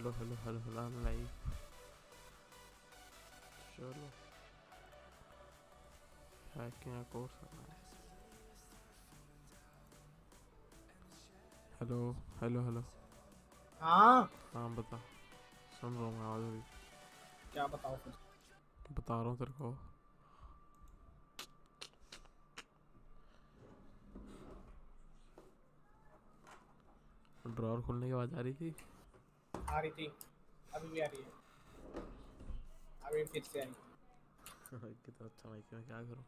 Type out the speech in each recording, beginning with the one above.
Hello hello hello hello I'm live। चलो hacking का course करना है। Hello hello hello. हाँ हाँ बता, सुन रहा हूँ मैं आवाज़ भी। क्या बताओ फिर। बता रहा हूँ तेरे को। ड्रॉर खोलने की आवाज़ आ रही थी। आ रही थी, अभी भी आ रही है, अभी फिर से आई। कितना अच्छा माइक है, मैं क्या करूँ।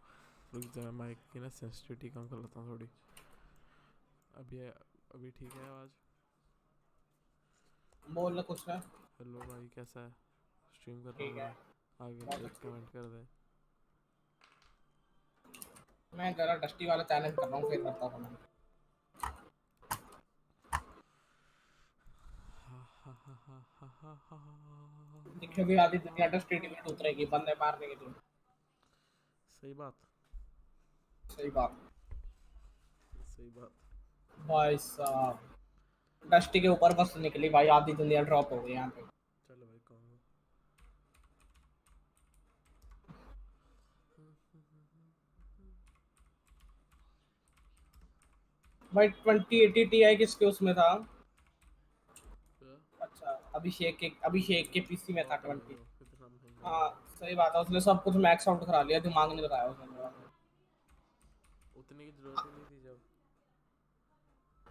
रुक जा, माइक की ना सेंसिटिविटी कम कर लेता हूँ थोड़ी। अभी अभी ठीक है आवाज़। बोल ना कुछ ना। हेलो भाई कैसा है, स्ट्रीम कर रहा ठीक हूँ है, मैं, आगे बहुत एक अच्छी। कमेंट कर दे। मैं जरा डस्टी वाला चैलेंज कर रहा हूँ, फिर करता हूँ मैं। दिखे भी आधी दुनिया डस्टी टिकट उतरेगी बंदे मार देंगे तुम। सही बात, सही बात। सही बात। भाई साहब, डस्टी के ऊपर बस निकली भाई, आधी दुनिया ड्रॉप हो गई यहाँ पे। चलो भाई कहूँगा। भाई 2080 Ti किसके उसमें था? अच्छा, अभिषेक के पीसी में था बहुत है 20। वो, कितना महंगा है हाँ वो। सही बात है, उसने सब कुछ मैक्स आउट करा लिया, दिमाग नहीं लगाया उसने। उतने की जरूरत ही नहीं थी जब।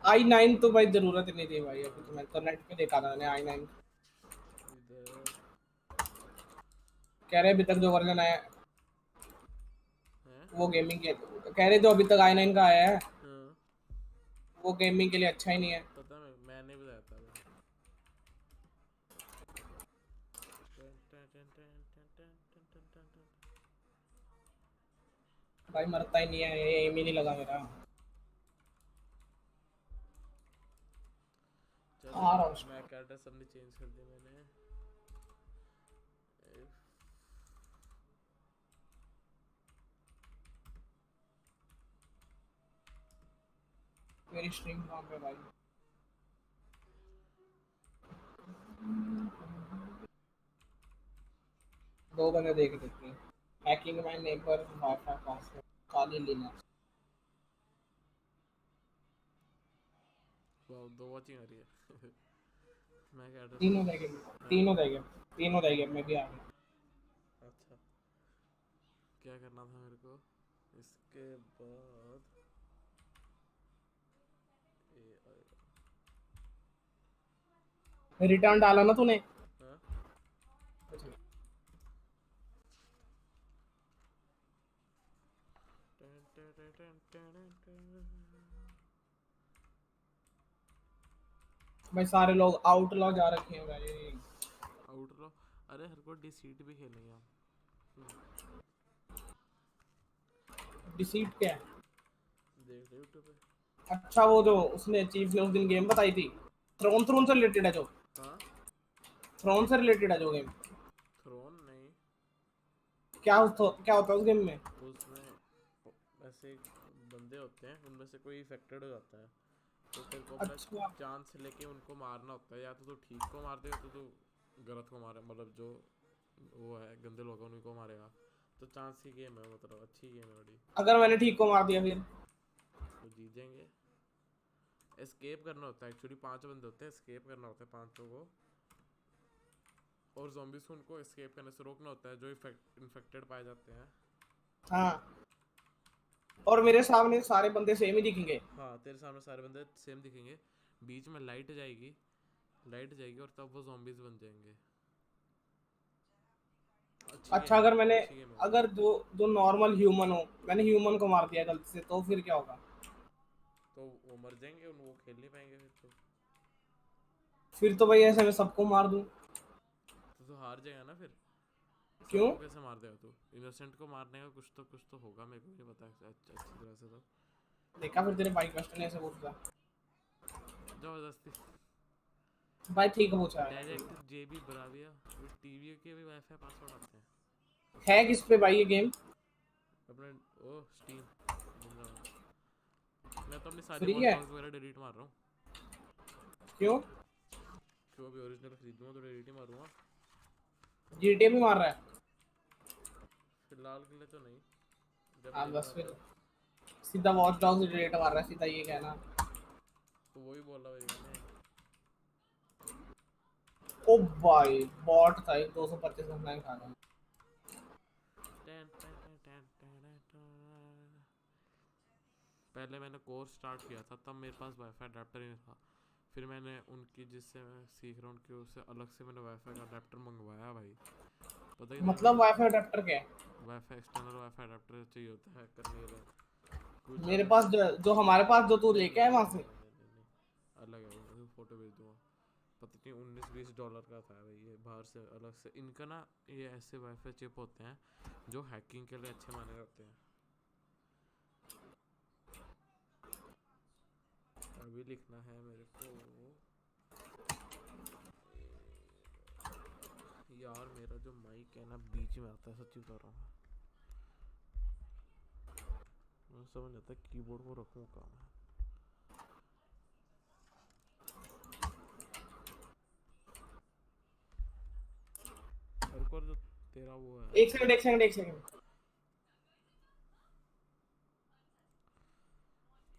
i9 तो भाई जरूरत ही नहीं थी भाई, अभी तो मैं तो नेट पे देखा था मैंने i9। इधर कह रहे अभी तक जो वर्जन आया है। वो गेमिंग के, कह रहे जो अभी तक i9 का आया है हाँ वो गेमिंग के लिए अच्छा ही नहीं है। पता है, मैंने बताया था वो। भाई मरता ही नहीं है, ये एम ही नहीं लगा मेरा। चल आ रहा हूँ मैं उसको। कैरेक्टर सबने चेंज कर दिया मैंने। मेरी स्ट्रीम कहाँ पे भाई? दो बंदे देख देते हैं। Hacking my neighbour wifi password Kali लीना। दो वॉचिंग आ रही है। मैं कैरेक्टर तीनों सब। देखे, हाँ तीनों देखे, तीनों देखे, मैं भी आ गया। अच्छा, क्या करना था मेरे को इसके बाद? ये आएगा। रिटर्न डाला ना तूने? हाँ भाई सारे लोग आउटलॉ जा रखे हैं भाई। आउट लो। अरे हर को डिसीट भी खेलेंगे हम। डिसीट क्या है? देख रहे यूट्यूब पे। अच्छा वो जो उसने चीफ ने उस दिन गेम बताई थी, थ्रोन थ्रोन से रिलेटेड है जो, हाँ थ्रोन से रिलेटेड है जो गेम। थ्रोन नहीं, क्या होता है उस गेम में? उसमें ऐसे बंदे होते हैं, उनमें से कोई इफेक्टेड हो जाता है, तो तेरे को अपना अच्छा चांस लेके उनको मारना होता है। या तो तू ठीक को मार देगा, तो तू गलत को मारे, मतलब जो वो है गंदे लोग हैं उन्हीं को मारेगा। तो चांस की गेम है, मतलब अच्छी गेम है बड़ी। अगर मैंने ठीक को मार दिया फिर? तो जीत जाएंगे। एस्केप करना होता है एक्चुअली, 5 बंदे होते हैं, एस्केप करना होता है पांचों को। और zombies को उनको एस्केप करने से रोकना होता है जो इन्फेक्टेड पाए जाते हैं। हाँ, और मेरे सामने सारे बंदे सेम ही दिखेंगे? हाँ तेरे सामने सारे बंदे सेम दिखेंगे। बीच में लाइट जाएगी, लाइट जाएगी और तब वो zombies बन जाएंगे। अच्छी अच्छा, गेम है, अगर मैंने, अच्छी गेम है वो। अगर जो जो नॉर्मल ह्यूमन हो, मैंने ह्यूमन को मार दिया गलती से, तो फिर क्या होगा? तो वो मर जाएंगे, वो खेल नहीं पाएंगे फिर तो। फिर तो भाई ऐसे मैं सबको मार दूं। तो हार जाएगा ना फिर। क्यों? सबको कैसे मार देगा तू? इनोसेंट को मारने का कुछ तो होगा, मेरे को भी नहीं पता अच्छी तरह से तो। देखा फिर तेरे भाई क्वेश्चन ऐसे पूछता। जबरदस्ती। भाई ठीक पूछा है। डायरेक्ट जेबी बराबिया। टीवी के भी वाईफाई पासवर्ड आते हैं है किस पे भाई ये गेम? अपने। ओ स्टीम जिंदाबाद। मैं तो अपनी सारी फ्री वॉच है? डॉग्स वगैरह डिलीट मार रहा हूँ। क्यों? पूछो, अभी ओरिजिनल खरीदूंगा तो रेडी मारूंगा। GTA भी मार रहा है? फिलहाल के लिए तो नहीं, जब हाँ लेना बस होगा। फिर सीधा वॉच डॉग्स डिलीट मार रहा है, सीधा ये कहना। तो वही बोला भाई मैंने। ओ भाई बॉट था, 225 ऑनलाइन खा गया। टन, टन, टन, टन, टन, टन। पहले मैंने कोर्स स्टार्ट किया था तब मेरे पास वाईफाई अडेप्टर ही नहीं था। फिर मैंने उनकी, जिससे मैं सीख रहा हूँ उनकी, उससे अलग से मैंने वाईफाई का अडेप्टर मंगवाया भाई। पता कितने का मतलब वाईफाई अडेप्टर क्या है? वाईफाई एक्सटर्नल वाईफाई अडेप्टर चाहिए होता है करने के लिए कुछ मेरे ज़्यादा पास नहीं। जो हमारे पास जो तू नहीं लेके नहीं आया नहीं वहां नहीं से। नहीं नहीं नहीं नहीं, अलग है वो, मैं फोटो भेज दूंगा। पता नहीं $19-20 का था भाई, ये बाहर से अलग से इनका ना। ये ऐसे वाईफाई चिप होते हैं जो हैकिंग के लिए अच्छे माने जाते हैं। अभी लिखना है मेरे को। यार मेरा जो माइक है ना बीच में आता है, सच्ची बता रहा हूँ। मैं समझ आता है कीबोर्ड को रखूँ कहाँ मैं। एक और जो तेरा वो है। एक सेकंड एक सेकंड एक सेकंड।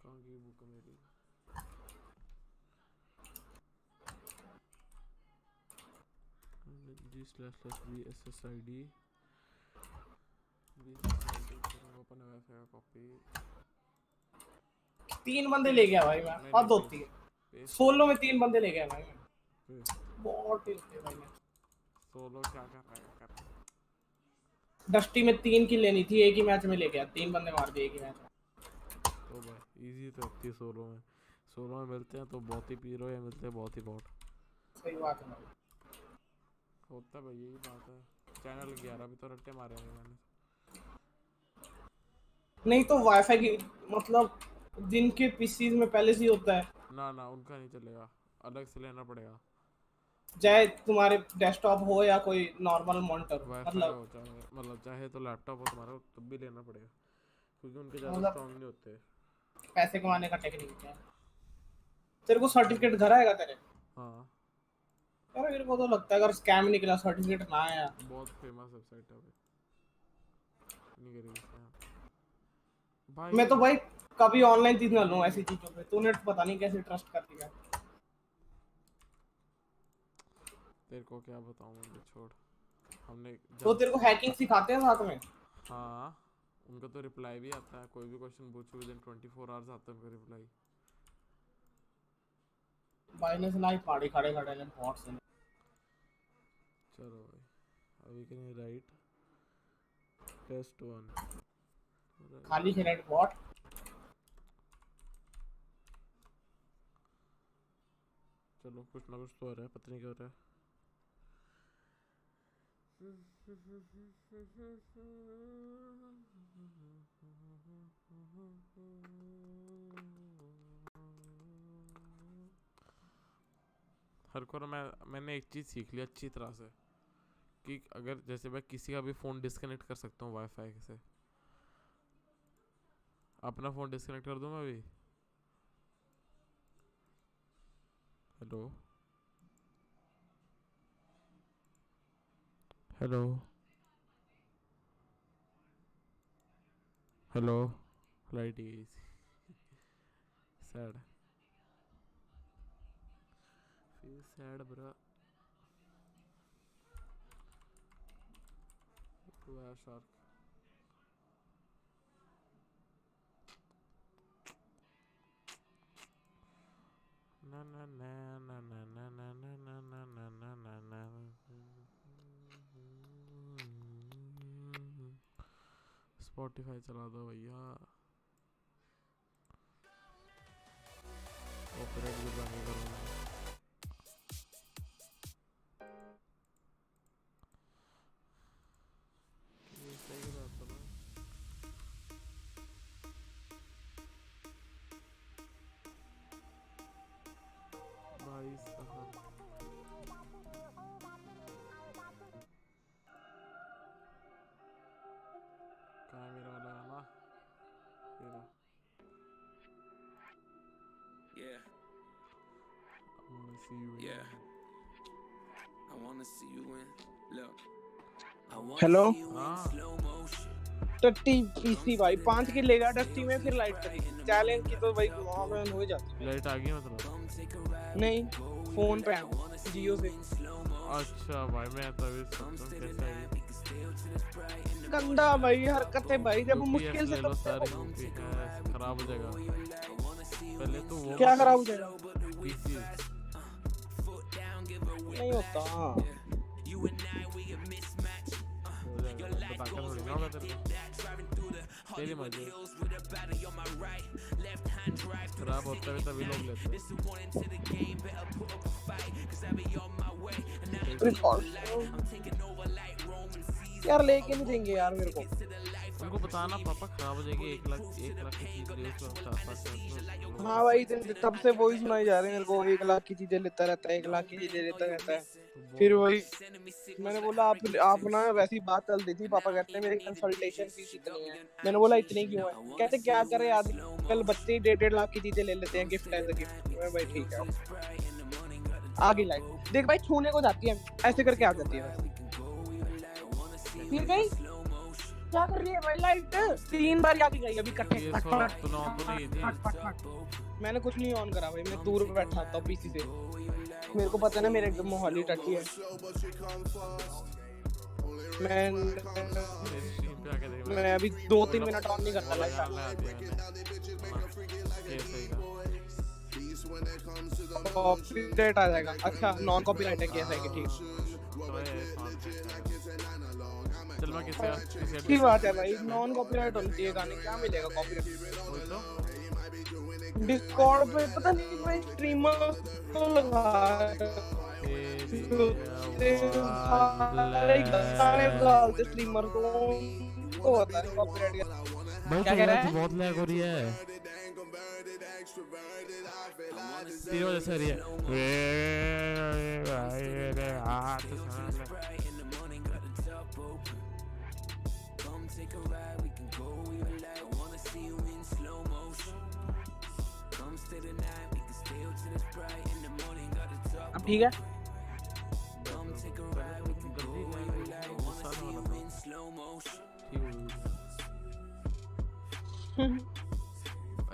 कहाँ की बुक है मेरी? G//BSSID करूँगा अपन वाईफाई का कॉपी। 3 बंदे ले गया भाई मैं, नहीं नहीं, हद होती है। पेस्ट पेस्ट कर। सोलो में 3 बंदे ले गया भाई मैं। पेस्ट। बहुत ही होते भाई मैं। सोलो क्या कर रहा है कर। डस्टी में 3 की लेनी थी, एक ही मैच में ले गया, 3 बंदे मार दिए एक ही मैच में। तो भाई इजी तो होती है सोलो में। सोलो में मिलते हैं तो बहुत ही पीरो, या मिलते हैं बहुत ही बॉट। सही बात है भाई। होता भाई यही बात है। चैनल 11 भी तो रट्टे मारे हैं मैंने। नहीं तो वाईफाई की मतलब जिनके पीसीज में पहले से ही होता है। ना ना, उनका नहीं चलेगा, अलग से लेना पड़ेगा। चाहे तुम्हारे डेस्कटॉप हो या कोई नॉर्मल मॉनिटर हो, वाईफाई मतलब हो चाहे, मतलब चाहे तो लैपटॉप हो तुम्हारा तब भी लेना पड़ेगा, क्योंकि उनके ज़्यादा मतलब स्ट्रांग नहीं होते। पैसे कमाने का टेक्निक है। तेरे को भाई सर्टिफिकेट घर आएगा तेरे? हाँ, यार मेरे को तो लगता है अगर स्कैम निकला सर्टिफिकेट ना आया। बहुत फेमस वेबसाइट है भाई, नहीं करेगी स्कैम मैं तो भाई। भाई कभी ऑनलाइन चीज ना लूं ऐसी चीजों पे, तूने पता नहीं कैसे ट्रस्ट कर लिया। तेरे को क्या बताऊँ मैं, छोड़। हमने तो जब, तेरे को हैकिंग सिखाते हैं साथ में? हाँ, उनका तो रिप्लाई भी आता है, कोई भी क्वेश्चन पूछो विद इन 24 आवर्स आता है उनका रिप्लाई। भाई ने सुना ही पहाड़ी खड़े खड़े ने बहुत से। चलो भाई, अभी के लिए राइट टेस्ट 1। खाली खेलेट बॉट। चलो कुछ ना कुछ तो हो रहा है, पता नहीं क्या हो रहा है। हर को मैंने एक चीज़ सीख ली अच्छी तरह से, कि अगर जैसे मैं किसी का भी फ़ोन डिस्कनेक्ट कर सकता हूँ वाईफाई से। अपना फ़ोन डिस्कनेक्ट कर दूँ मैं अभी। Hello hello hello. लाइट गई, sad, feel sad bro. Two shark. ना ना ना ना ना ना ना ना ना ना ना ना ना ना। स्पॉटिफाई चला दो भैया, कॉपीराइट भी बंद करूँगा। ये सही बात है ना भाई साहब। कहाँ है मेरा वाला गाना? ये रहा। Yeah, I wanna see you yeah. again. Hello हाँ टट्टी पीसी भाई 5 की लेगा डस्टी में फिर लाइट चली चैलेंज की तो भाई वहां पे हो ही जाती है। लाइट आ गई मतलब। नहीं फोन पे है जियो से। अच्छा भाई मैं तभी सोचता हूँ कैसे आई। गंदा भाई हरकतें भाई जब यूपीएस मुश्किल से ले तो लो सर, यूपीएस खराब हो जाएगा। पहले तो वो क्या खराब हो जाएगा पीसी नहीं होता। हो जाएगा, बता के थोड़ी ना होगा तेरे को, तेरी मर्जी। खराब होता है तभी लोग लेते यार लेके नहीं देंगे यार मेरे को। उनको बताना पापा खराब हो जाएगी, 1 लाख की चीज ले उसमें 4-5 हाँ भाई तब से वही सुनाई जा रहे हैं मेरे को 1 लाख की चीजें लेता रहता है 1 लाख की चीजें लेता रहता है। फिर वही मैंने बोला आप ना वैसी बात चल रही थी पापा कहते हैं मेरी कंसल्टेशन फीस इतनी है। मैंने बोला इतनी क्यों है कहते क्या करे आजकल बच्चे ही 1.5 लाख की चीजें ले लेते हैं गिफ्ट एज अ गिफ्ट। मैं भाई ठीक है आगे लाइट देख भाई छूने को जाती है ऐसे करके आ जाती है फिर गई क्या कर रही है भाई लाइट 3 बार आके गई अभी कट्टे ये फट सो फट तूने ऑन तो नहीं फट। मैंने कुछ नहीं ऑन करा भाई मैं दूर पे बैठा था पीसी से मेरे को पता है ना मेरे एकदम मोहाली टची है। मैं अभी 2-3 मिनट ऑन नहीं करता लाइट कॉपीराइट आ जाएगा। अच्छा नॉन कॉपीराइट है कैसा है कि ठीक चल मैं किसी की बात है भाई नॉन कॉपीराइट होनी चाहिए गाने क्या मिलेगा कॉपीराइट डिस्कॉर्ड पे पता नहीं भाई स्ट्रीमर तो लगा गाने डालते स्ट्रीमर को होता है कॉपीराइट क्या कह रहा है बहुत लैग हो रही है तेरी वजह से रही अब ठीक है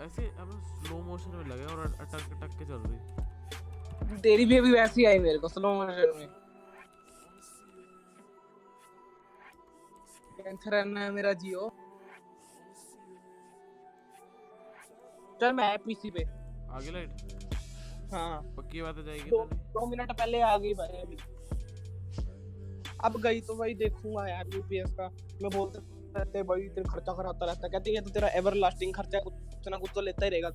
ऐसे अब स्लो मोशन में लगे और अटक अटक के चल रही। तेरी भी अभी वैसी आई मेरे को स्लो मोशन में कैंसर है मेरा जियो। चल मैं पीसी पे आगे लाइट हाँ पक्की बात है जाएगी 2 मिनट पहले आ गई भाई अभी अब गई तो भाई देखूंगा यार यूपीएस का। मैं बोलते रहते भाई तेरा खर्चा कराता रहता कहते ये तो तेरा एवर लास्टिंग खर्चा कुछ ना कुछ तो लेता ही रहेगा।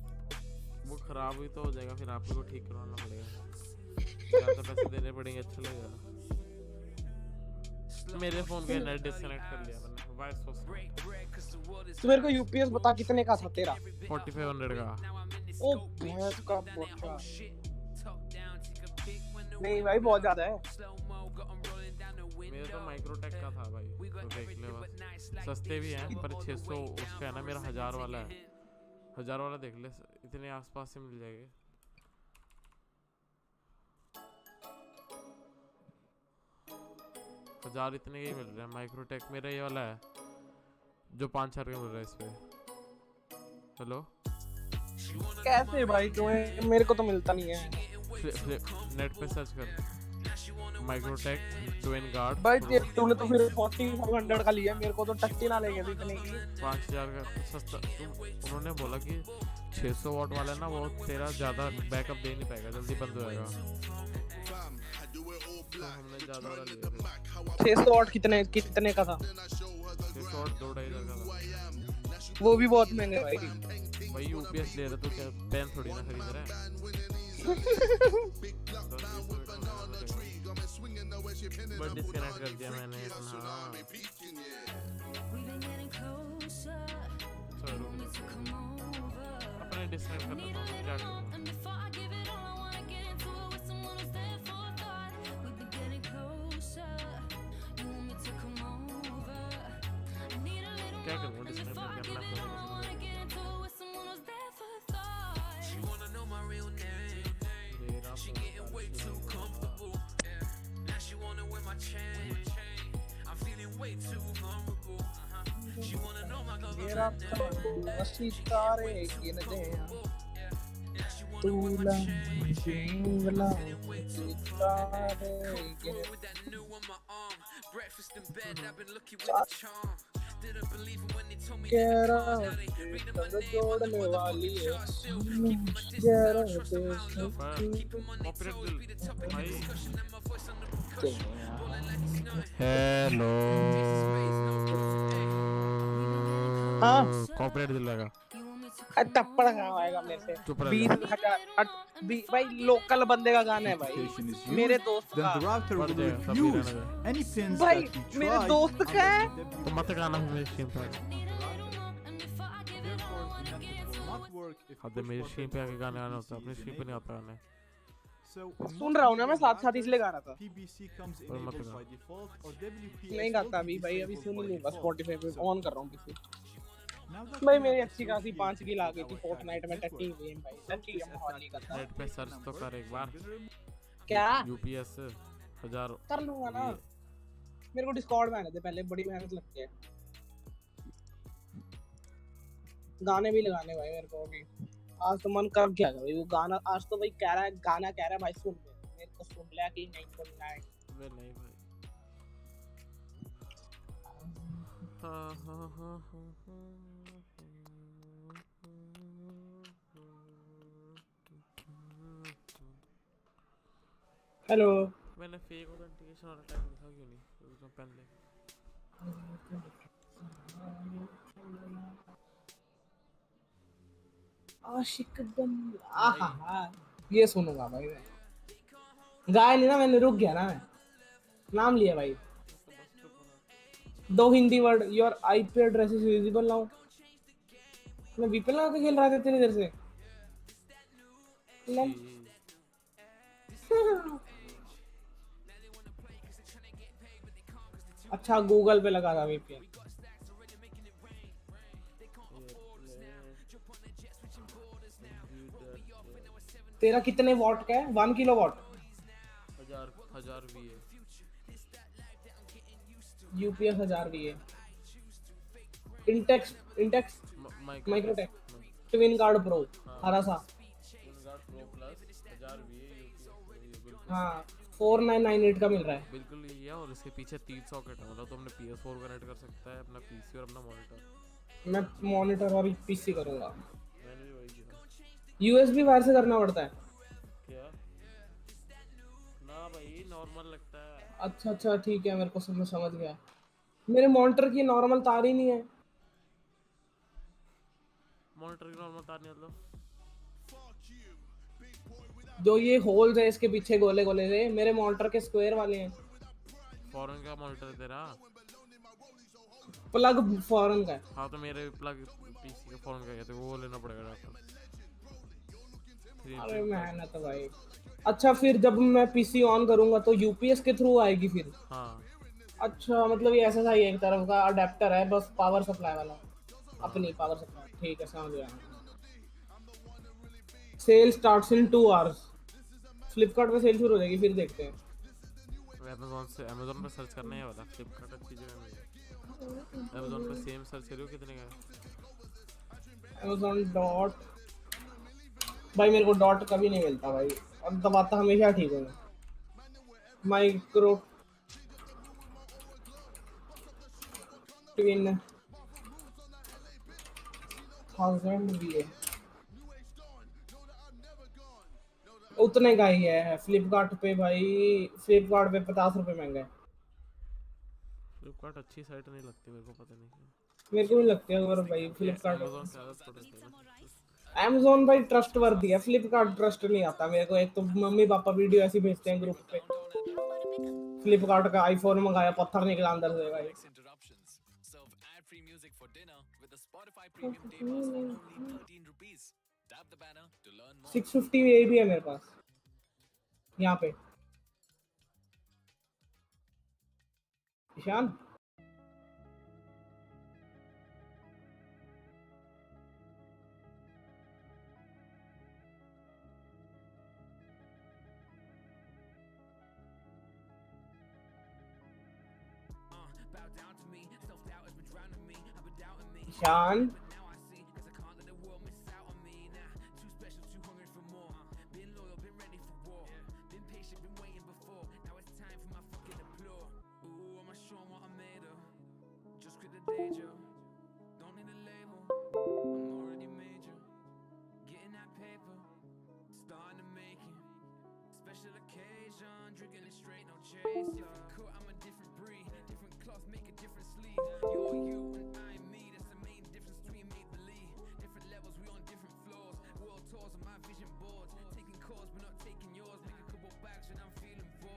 वो खराब हुई तो हो जाएगा फिर आपको ठीक करवाना पड़ेगा ज्यादा पैसे देने पड़ेंगे अच्छा लगेगा। मेरे फोन का नेट डिस्कनेक्ट कर लिया मैंने वाइस तो मेरे को यूपीएस बता कितने का था तेरा 4500 का। ओ भैंस का बच्चा नहीं भाई बहुत ज्यादा है। मेरा तो माइक्रोटेक का था भाई तो देख ले बस सस्ते भी हैं पर 600 उसका है ना मेरा 1000 वाला है 1000 वाला देख ले इतने आसपास से मिल जाएंगे। हजार इतने के ही मिल रहे हैं माइक्रोटेक मेरा ये वाला है जो 5,000 का मिल रहा है इस पे। हेलो कैसे भाई तुम्हें मेरे को तो मिलता नहीं है नेट पे सर्च कर माइक्रोटेक ट्विन गार्ड भाई तूने तो फिर 4500 का लिया मेरे को तो टट्टी ना लेके इतने की 5,000 का सस्ता। उन्होंने बोला कि 600 वाट वाला है ना वो तेरा ज़्यादा बैकअप दे नहीं पाएगा जल्दी बंद हो जाएगा तो हमने ज़्यादा वाला लिया 600 वाट कितने का था 600 वाट 2-2.5 का था वो भी बहुत महंगा भाई। भाई यूपीएस ले रहा तो क्या पेन थोड़ी ना खरीद रहा है बट डिस्कनेक्ट कर दिया मैंने अपने डिस्कनेक्ट करना था क्या करूँ क्या करूँ डिस्कनेक्ट करना मेरा असली तारे गिनते हैं तू लंगला तारे गिनते गहरा संग जोड़ने वाली है गहरा भाई हेलो हाँ कॉपरेट दिलाएगा थप्पड़ खाएगा मेरे से चुप रह 20,000 भाई लोकल बंदे का गाना है भाई Authentication is मेरे used, दोस्त then का the router पढ़ will जाएगा, सब refuse रहने दे। any pins भाई that you मेरे tried दोस्त का है under the तो मत गाना मेरे स्ट्रीम पे Therefore, the method will not work if हद push मेरे button स्ट्रीम पे आके गाने आने होता है PBC अपने is स्ट्रीम पे नहीं enabled. आता गाने So, in सुन most रहा हूँ ना मैं modern साथ साथ इसलिए गा रहा था PBC comes और मत enabled गा। by default or WPS नहीं will गाता be अभी भाई अभी disabled सुन by लूंगा default. स्पॉटिफाई पे So, ऑन कर रहा हूँ किसी now that भाई we मेरी have अच्छी खासी 5 की आ गई थी associated our फोर्टनाइट में target टट्टी network, गेम भाई so टट्टी this गेम माहौल नहीं affected करता नेट पे सर्च तो कर एक बार क्या यूपीएस 1000 कर लूंगा ना मेरे को डिस्कॉर्ड में आने दे पहले बड़ी मेहनत लगती है गाने भी लगाने भाई मेरे को अभी आज तो मन कर गया भाई वो गाना आज तो भाई कह रहा है गाना कह रहा है भाई सुन ले मेरे को सुन लिया कि नहीं सुनना है वे नहीं भाई हाँ हाँ हाँ हाँ हेलो मैंने फेक ऑथेंटिकेशन और अटैक लिखा क्यों नहीं तो पेन ले आशिक बन आहा ये सुनूंगा भाई मैं गाया नहीं ना मैंने रुक गया ना मैं नाम लिया भाई दो Hindi word your IP address is visible now मैं वीपीएन लगा के खेल रहा था इतनी देर से लम। अच्छा गूगल पे लगा था वीपीएन तेरा कितने वॉट का है 1 किलोवाट 1000 भी है यूपीएस 1000 भी है Intex Microtek twin card pro हरा सा प्रो प्लस 1000 भी है यूपीएस हाँ 4998 का मिल रहा है बिल्कुल यही है और इसके पीछे 3 सॉकेट है मतलब तुमने PS4 कनेक्ट कर सकता है अपना पीसी और अपना मॉनिटर मैं मॉनिटर और पीसी करूंगा मैंने भी वही किया यूएसबी वायर से करना पड़ता है क्या ना भाई नॉर्मल लगता है अच्छा ठीक है मेरे को समझ गया मेरे मॉनिटर की नॉर्मल तार ही नहीं है मॉनिटर की नॉर्मल तार नहीं मतलब जो ये होल्स है इसके पीछे गोले गोले से मेरे मॉनिटर के स्क्वायर वाले हैं फॉरेन का मॉनिटर है तेरा प्लग फॉरेन का है हाँ तो मेरे प्लग पीसी का फॉरेन का है तो वो लेना पड़ेगा डॉक्टर अरे मेहनत है भाई अच्छा फिर जब मैं पीसी ऑन करूंगा तो यूपीएस के थ्रू आएगी फिर हाँ अच्छा मतलब ये ऐसा ही एक तरफ का अडेप्टर है बस पावर सप्लाई वाला अपनी पावर सप्लाई ठीक है समझ गया sale starts in 2 hours Flipkart पे सेल शुरू हो जाएगी फिर देखते हैं अमेज़न पे सर्च करना है वाला फ्लिपकार्ट अच्छी जगह नहीं है अमेज़न पे सेम सर्च करियो कितने का है अमेज़न डॉट भाई मेरे को डॉट कभी नहीं मिलता भाई अब दबाता हमेशा ठीक है माइक्रो ट्विन 1000 भी है उतने का ही है फ्लिपकार्ट पे भाई फ्लिपकार्ट पे 50 रुपए महंगा है फ्लिपकार्ट अच्छी साइट नहीं लगती मेरे को पता नहीं मेरे को भी लगती है अगर भाई फ्लिपकार्ट अमेज़न से आदत पड़ रही है अमेज़न भाई ट्रस्ट वर्दी है फ्लिपकार्ट ट्रस्ट नहीं आता मेरे को एक तो मम्मी पापा वीडियो ऐसी भेजते हैं ग्रुप पे फ्लिपकार्ट का आईफोन मंगाया पत्थर निकला अंदर से भाई 650 ये भी है मेरे पास यहाँ पे ईशान शान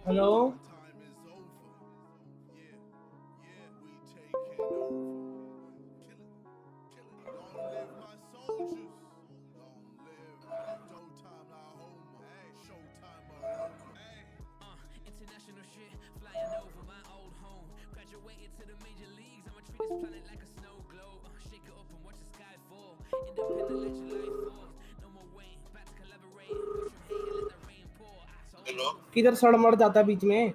हेलो किधर सड़ मर जाता बीच में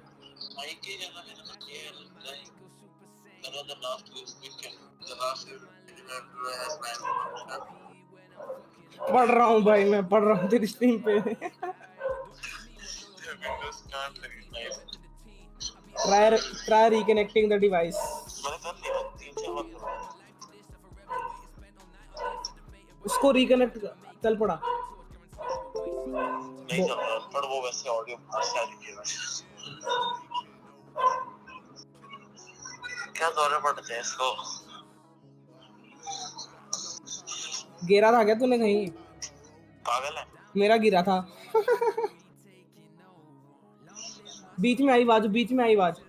पढ़ रहा हूँ भाई मैं पढ़ रहा हूँ तेरी स्ट्रीम पे ट्राई रिकनेक्टिंग द डिवाइस उसको रिकनेक्ट चल पड़ा नहीं चल रहा पर वो वैसे ऑडियो बाहर से आ रही है क्या दौरे पड़ते हैं इसको गिरा था क्या तूने कहीं पागल है मेरा गिरा था बीच में आई आवाज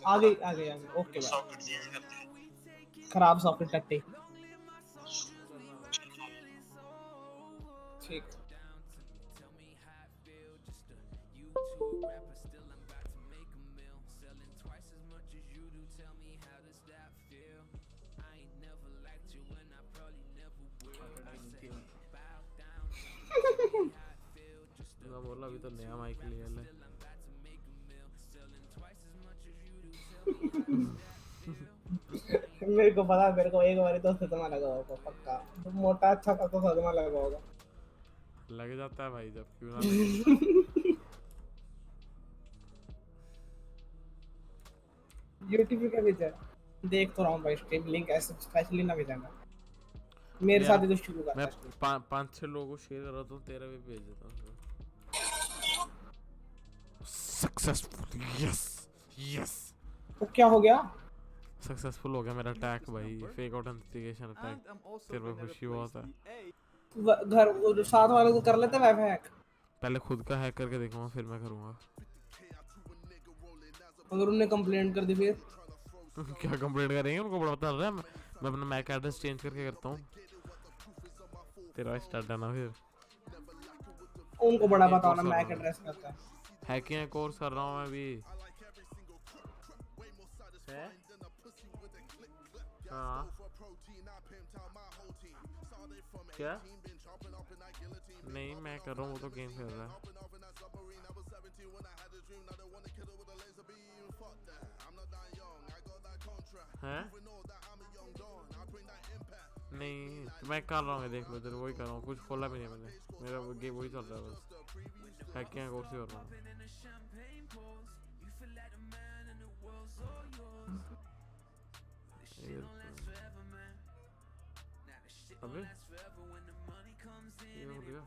आ गई ओके भाई सॉकेट चेंज करते हैं खराब सॉकेट टट्टी ठीक मैं बोला अभी तो नया माइक लिया है मेरे को पता मेरे को एक बार तो सदमा लगा होगा पक्का मोटा अच्छा सा तो सदमा लगा होगा लग जाता है भाई जब क्यों ना लगे। यूट्यूब पे भेजा देख तो रहा हूँ भाई स्ट्रीम लिंक ऐसे स्पेशली ना भेजना मेरे साथ ही तो शुरू कर मैं 5-6 लोगों को शेयर कर रहा हूँ तेरा भी भेज देता हूँ सक्सेसफुल यस तो क्या हो गया सक्सेसफुल हो गया मेरा अटैक भाई fake authentication And attack I'm also तेरे पे gonna खुशी replace बहुत है the A. घर साथ वाले को कर लेते वाईफाई हैक पहले खुद का हैक करके देखूंगा फिर मैं करूंगा अगर उन्होंने कंप्लेंट कर दी फिर क्या कंप्लेंट करेंगे उनको बड़ा बता रहा है मैं अपना मैक एड्रेस चेंज करके करता हूँ तेरा स्टार्ट है ना फिर उनको बड़ा बताना मैक एड्रेस करता है हैकिंग कोर्स कर रहा हूँ मैं अभी है हाँ क्या नहीं मैं कर रहा हूँ वो तो गेम खेल रहा है हैं नहीं तो मैं कर रहा हूँ देख लो इधर वही कर रहा हूँ कुछ खोला भी नहीं मैंने मेरा वो गेम वही चल रहा है बस हैकिंग कोर्स ही कर रहा हूँ अबे ये हो गया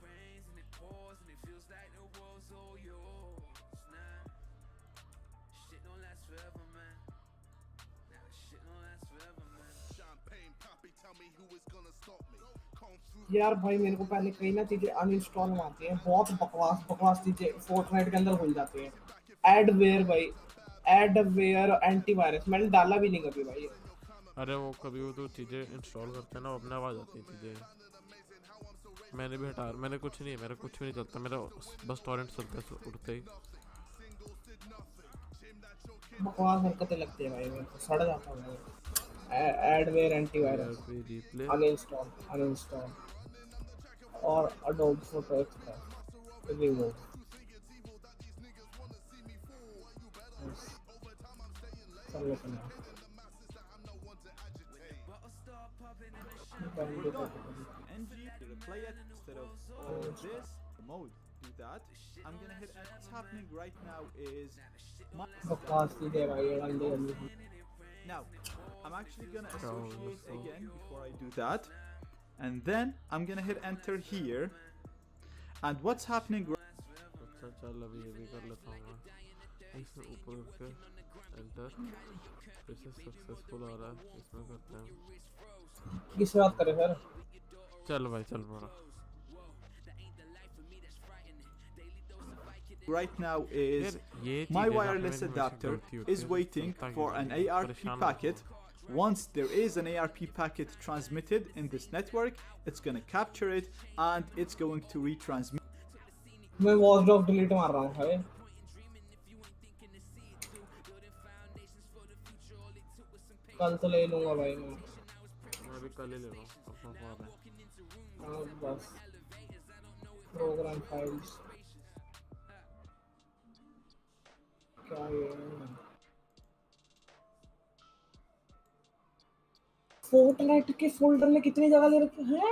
यार भाई मेरे को पहले कई ना चीजें अनइंस्टॉल आती हैं बहुत बकवास चीजें फोर्टनाइट के अंदर खुल जाती हैं एडवेयर भाई एडवेयर एंटीवायरस मैंने डाला भी नहीं कभी भाई अरे वो कभी वो तो चीज़ें इंस्टॉल करते हैं ना अपने आवाज आती है चीज़ें मैंने भी हटा मेरे कुछ नहीं मेरा कुछ भी नहीं चलता मेरा बस टॉरेंट चलता है उठते ही बकवास हरकतें लगती है भाई मेरे को सड़ जाता हूँ मैं एडवेयर एंटीवायरस अनइंस्टॉल और अडोब फोटो एक्सप्रेस रिमूव कर लेते हैं We're done. ng replay it instead of all of this mode. Do that. I'm gonna hit and what's happening right now is my now I'm actually gonna associate again before I do that, and then I'm gonna hit enter here, and what's happening अच्छा चल अभी ये भी कर लेता हूँ मैं इसमें ऊपर उठ के एंटर फिर से सक्सेसफुल आ रहा है इसमें करते हैं किस बात करे सर चल भाई चल पड़ा right now is my wireless adapter is waiting for an ARP packet. Once there is an ARP packet transmitted in this network, it's going to capture it and it's going to retransmit. मैं watchdog delete मार रहा हूँ भाई कल तो ले लूंगा भाई मैं भी कल ही ले रहा हूँ अपना फ़ोन है हाँ बस प्रोग्राम फाइल्स क्या ये फोर्टनाइट के फोल्डर में कितनी जगह ले रखे हैं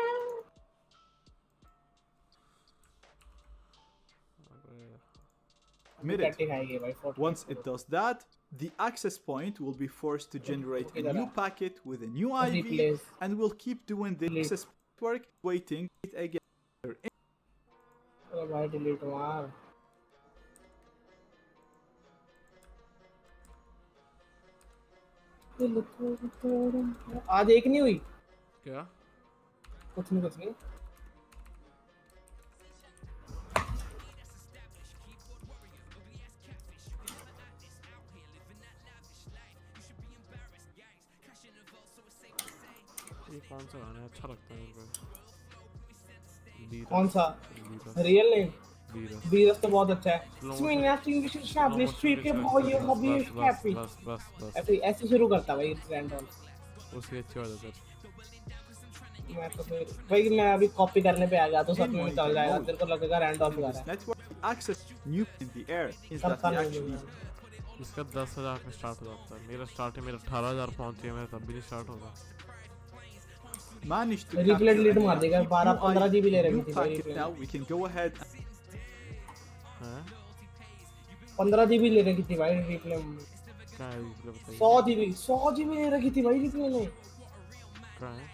Once it does that, the access point will be forced to generate a new packet with a new IV, and we'll keep doing this access work, waiting it again. आज एक नहीं हुई क्या कुछ नहीं ये कौन सा गाना है अच्छा लगता है मेरे को कौन सा रियल नेम वीरस वीरस तो बहुत अच्छा है swing acting wish establish tree के भाई ये हॉबी कैफी बस ऐसे शुरू करता भाई रैंडम उसकी अच्छी हो जाती है मैं तो फिर भाई मैं अभी कॉपी करने पे आ गया तो सब में चल जाएगा तेरे को लगेगा रैंडम लगा रहा है Access new in the air is that actually इसका 10,000 में स्टार्ट हो जाता है मेरा स्टार्ट है मेरा 18,000 पहुंची है मेरा तब भी नहीं स्टार्ट होगा managed to रिप्ले डिलीट मार देगा 12-15 जीबी ले रही थी भाई now we can go ahead हैं 15 जीबी ले रही थी भाई रिप्ले क्या है रिप्ले बताइए 100 जीबी ले रखी थी भाई रिप्ले ने क्या है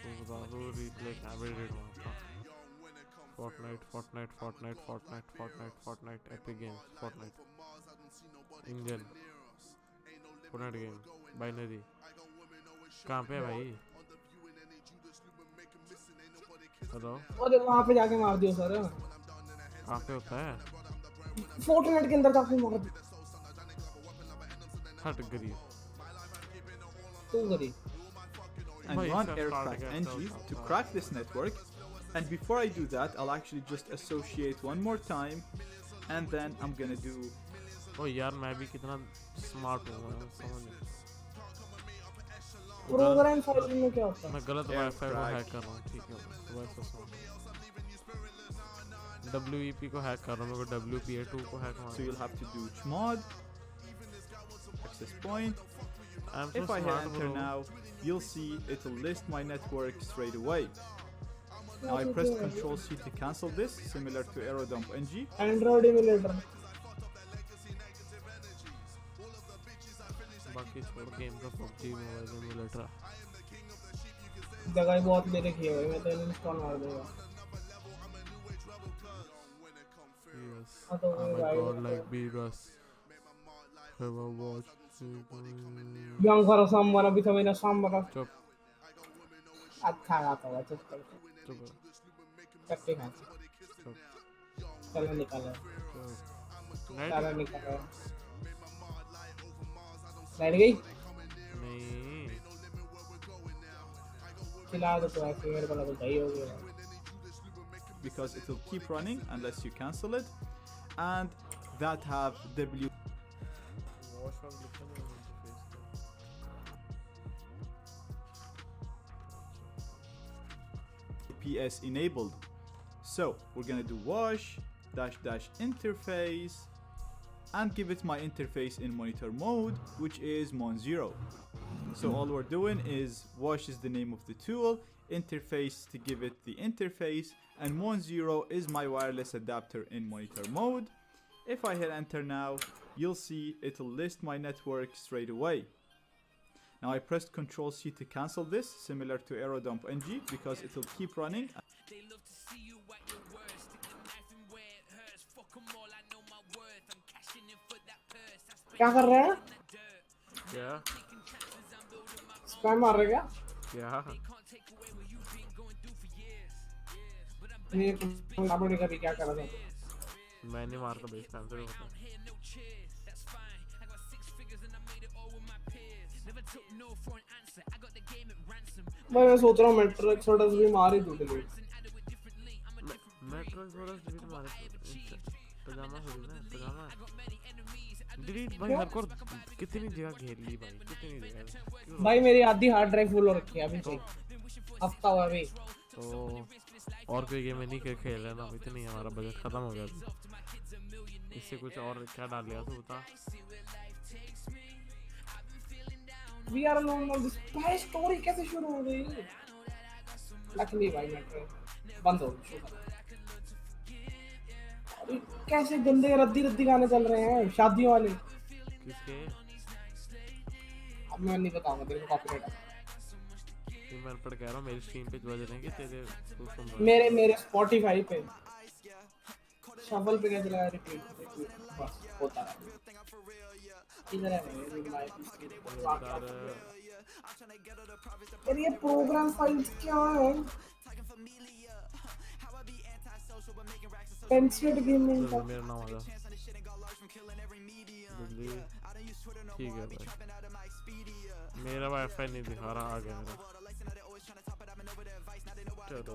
तो बता दो रिप्ले क्या रेट मारता Fortnite Epic Games Fortnite engine Fortnite game binary कहाँ पे है भाई हेलो अरे वहाँ पे जाके मार दियो सर कहाँ पे होता है फोर्टनाइट के अंदर जाके मार दियो हट गरी तू गरी and run aircraft ng to crack this network, and before I do that I'll actually just associate one more time and then I'm gonna do ओ यार मैं भी कितना स्मार्ट हूँ समझ नहीं प्रोग्राम फाइल में क्या होता है मैं गलत वाईफाई को हैक कर रहा हूँ ठीक है WEP को हैक कर रहा हूँ मेरे को WPA2 को हैक so मारना you'll have to do chmod access point. If I hit enter now, you'll see it'll list my network straight away. Now I press Ctrl C to cancel this, similar to aerodump ng. Android emulator बाकी छोड़ game का PUBG mobile emulator जगह बहुत ले रखी है भाई मैं तो इंस्टॉल मार दूंगा Yes, हाँ तो I'm a भाई god like Beerus. Have a watch. Young for someone अभी तो मैंने सामने चुप अच्छा गाता हुआ चुप कर चुप करते हैं चुप चलो निकालो चलो निकालो बैठ गई नहीं चिल्ला दो तो ऐसे मेरे को लगा सही हो गया because it will keep running unless you cancel it, and that have WPS enabled. So we're gonna do wash -- interface and give it my interface in monitor mode, which is mon0. So all we're doing is wash is the name of the tool, interface to give it the interface, and 10 is my wireless adapter in monitor mode. If I hit enter now, you'll see it'll list my network straight away. Now I pressed Ctrl C to cancel this, similar to aerodump ng, because it'll keep running. क्या कर रहे हैं? क्या spam मार रहे क्या? क्या नहीं आपने कभी क्या करा था? मैं नहीं मारता बेस टाइम से होता मैं सोच रहा हूँ मेट्रो एक्सोडस भी मार ही दूँ डिलीट। मेट्रो एक्सप्लोरर डिलीट मारे पजामा थोड़ी ना पजामा डिलीट भाई हरकोर कितनी जगह घेर ली भाई कितनी जगह भाई मेरी आधी हार्ड ड्राइव फुल हो रखी है अभी से हफ्ता हुआ अभी तो और कोई गेम नहीं खेल रहे ना इतनी हमारा बजट खत्म हो गया इससे कुछ और क्या डाल लिया तो बता we are alone on this भाई स्टोरी कैसे शुरू हो गई लकीली भाई मेट्रो बंद हो गई कैसे गंदे रद्दी रद्दी गाने चल रहे हैं शादियों वाले किसके अब मैं नहीं बताऊंगा तेरे को कॉपीराइट ये मैं पर कह रहा हूं मेरी स्ट्रीम पे बज रहे हैं कि तेरे तू सुन रहा मेरे स्पॉटिफाई पे शफल पे क्या चला रिपीट बस होता है इधर है मेरी लाइफ यार ये प्रोग्राम फाइल्स क्या है पेंसिल गेमिंग का मेरा नाम आ जा ठीक है भाई मेरा वाईफाई नहीं दिखा रहा आ गया मेरा चलो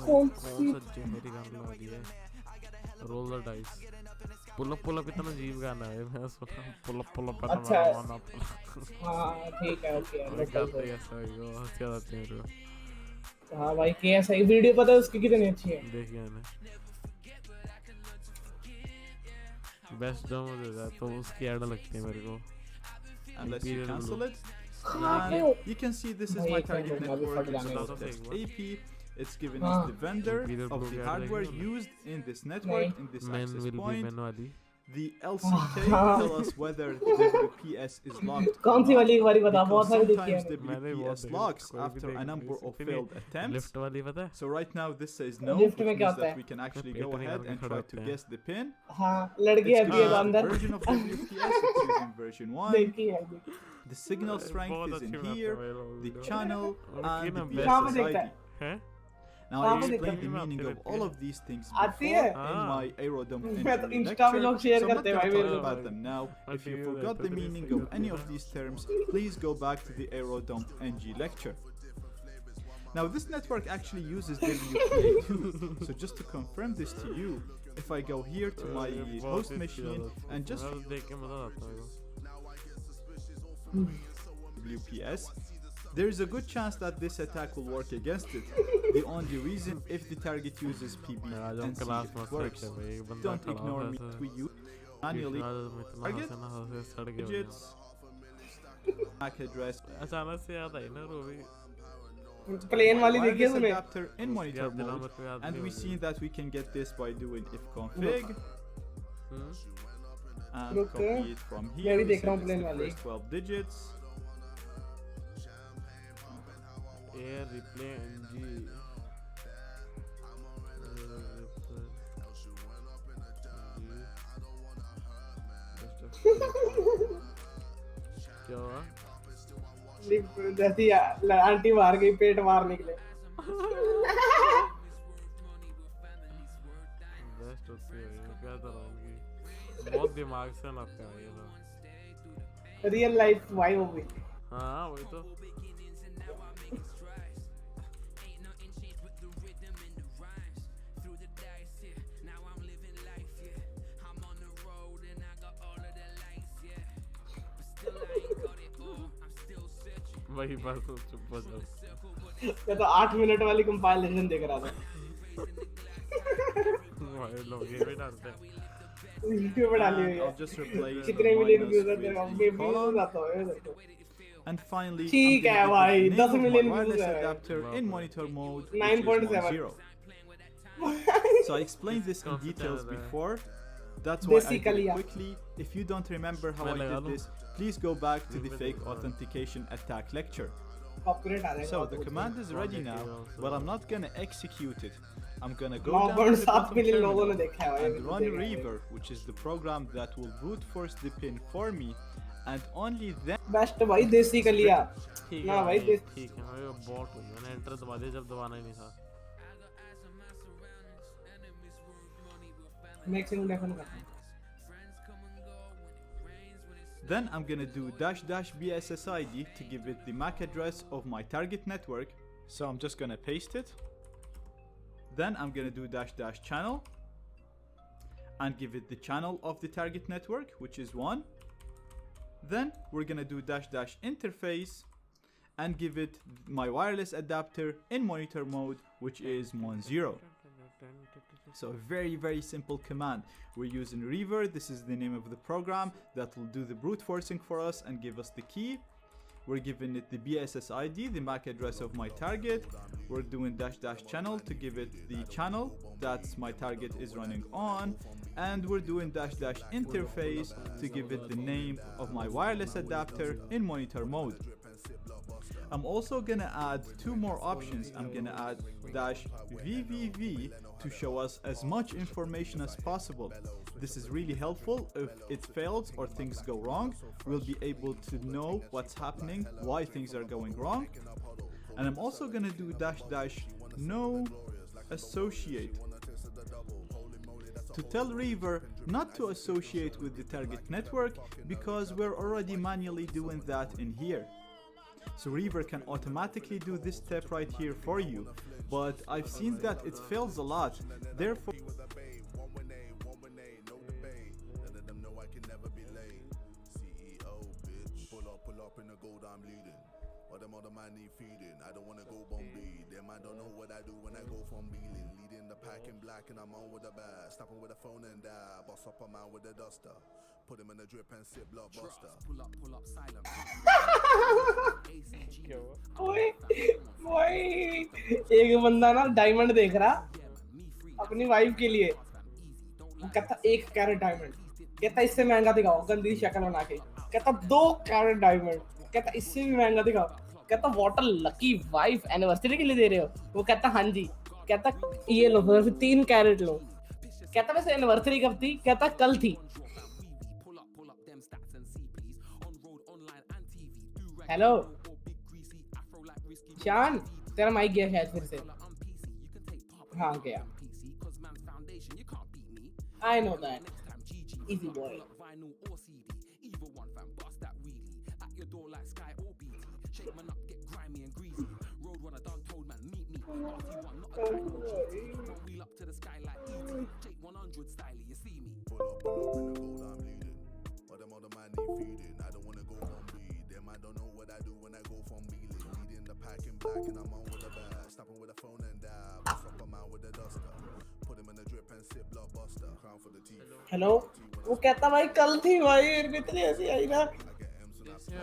कौन सा जहरी गाना लगा दिया roll the dice pull up इतना अजीब गाना है मैं सोचा पुल अप अच्छा हां ठीक है ओके करते ऐसा ही वो क्या जाते हैं हाँ भाई कैसा वीडियो पता है उसकी कितनी अच्छी है देखिए मैंने बेस्ट डेमो दे रहा तो उसकी ऐड लगती है मेरे को Unless you cancel it. You can see this is my target network. That's AP. It's given us the vendor of the hardware used in this network, in this access point. The LCK tell us whether WPS is locked. कौन सी वाली एक बारी बता बहुत सारी देखी है WPS locks after a number of failed attempts. Lift वाली पता है So right now this says no, lift which में क्या means होता that है we can actually go ahead and try to guess the pin. हाँ लड़की It's आती है the अंदर version of WPS. It's using version 1. देखी है The signal strength is in here, the channel, and the कहाँ पे PSS देखता ID. है हैं Now I explained the meaning of all of these things आती before है in my aerodom मैं तो engineering इंस्टा में lecture, लोग शेयर so I'm not करते हैं going भाई to talk मेरे about them now. If you forgot the meaning of any of these terms, please go back to the aerodom ng lecture. Now this network actually uses WPA2, so just to confirm this to you, if I go here to my host machine and just देख के मजा आता है WPS, there is a good chance that this attack will work against it. The only reason if the target uses PB and see if it works. Don't ignore me. We use manually target digits, MAC address, अचानक से याद आई ना रोवी plane वाली देखी है wireless तूने adapter in monitor mode, and we see that we can get this by doing if config and रुक copy it from मैं here. भी We देख रहा हूँ set प्लेन the वाली first 12 digits. एयर रिप्ले एनजी क्या हुआ जैसी आंटी मार गई पेट मार निकले बेस्ट होती है क्या था उनकी बहुत दिमाग से लगता है ये ना रियल लाइफ वाई हो गई हाँ वही तो वही बात तो चुप हो जाओ मैं तो 8 मिनट वाली कंपाइलेशन देख रहा था भाई लोग ये भी डालते हैं वीडियो पे डाली हुई And है। I'll just replace the कितने मिलियन minus व्यूज with आते हैं, the अपने व्यूज colon. आता है देखो। And finally, I'm ठीक gonna है give it भाई, the 10 name of my million views wireless है। adapter in monitor mode, which is 9.7 10. So I explained this in details before. That's why I did it Basically, quickly. If you don't remember how I did this, please go back to the fake authentication attack lecture. Copyright आ जाएगा। So the command is ready now, but I'm not gonna execute it. I'm gonna go down to the 9.7 bottom million लोगों ने terminal देखा है भाई, and अभी run तो देखा है। reaver, which is the program that will brute force the pin for me, and only then best भाई देसी कलिया। ठीक ना है भाई भाई, ठीक है भाई, वो बॉट हुई, मैंने एंटर दबा दिया जब दबाना ही नहीं था। मैक्सिमम डेफिनेट करता हूँ। Then I'm gonna do --BSSID to give it the MAC address of my target network. So I'm just gonna paste it. Then I'm gonna do --channel and give it the channel of the target network, which is 1. Then we're gonna do --interface and give it my wireless adapter in monitor mode, which is 10. So a very simple command. We're using reaver. This is the name of the program that will do the brute forcing for us and give us the key. We're giving it the BSSID, the MAC address of my target. We're doing --channel to give it the channel that my target is running on. And we're doing --interface to give it the name of my wireless adapter in monitor mode. I'm also gonna add 2 more options. I'm gonna add -VVV to show us as much information as possible. This is really helpful. If it fails or things go wrong, we'll be able to know what's happening, why things are going wrong. And I'm also gonna do --no associate to tell reaver not to associate with the target network, because we're already manually doing that in here. So reaver can automatically do this step right here for you, but I've seen that it fails a lot. Therefore I don't wanna go Bombay. Them I don't know what I do when I go from Beeling. Leading the pack in black and I'm on with the bag. Snapping with a phone and die. Boss up a man with a duster. Put him in a drip and sit blockbuster. Pull up silent. ओए ओए एक बंदा ना diamond देख रहा अपनी wife के लिए, वो कहता 1 कैरेट डायमंड, कहता इससे महंगा दिखाओ, गंदी शक्ल बना के, कहता 2 कैरेट डायमंड, कहता इससे भी महंगा दिखाओ, कहता what a lucky wife, anniversary के लिए दे रहे हो? वो कहता हाँ जी, कहता ये लो फिर 3 कैरेट लो, कहता वैसे एनिवर्सरी कब थी? कहता कल थी। हेलो शान, तेरा माइक गया शायद फिर से। हाँ गया। I know that. Easy boy. Black and I'm on with a bag. Snapping with a phone and die. Boss up a man with a duster. Put him in a drip and sit blockbuster. Crown for the teeth. Hello, वो कहता भाई कल थी भाई, मेरे को इतनी हंसी आई ना।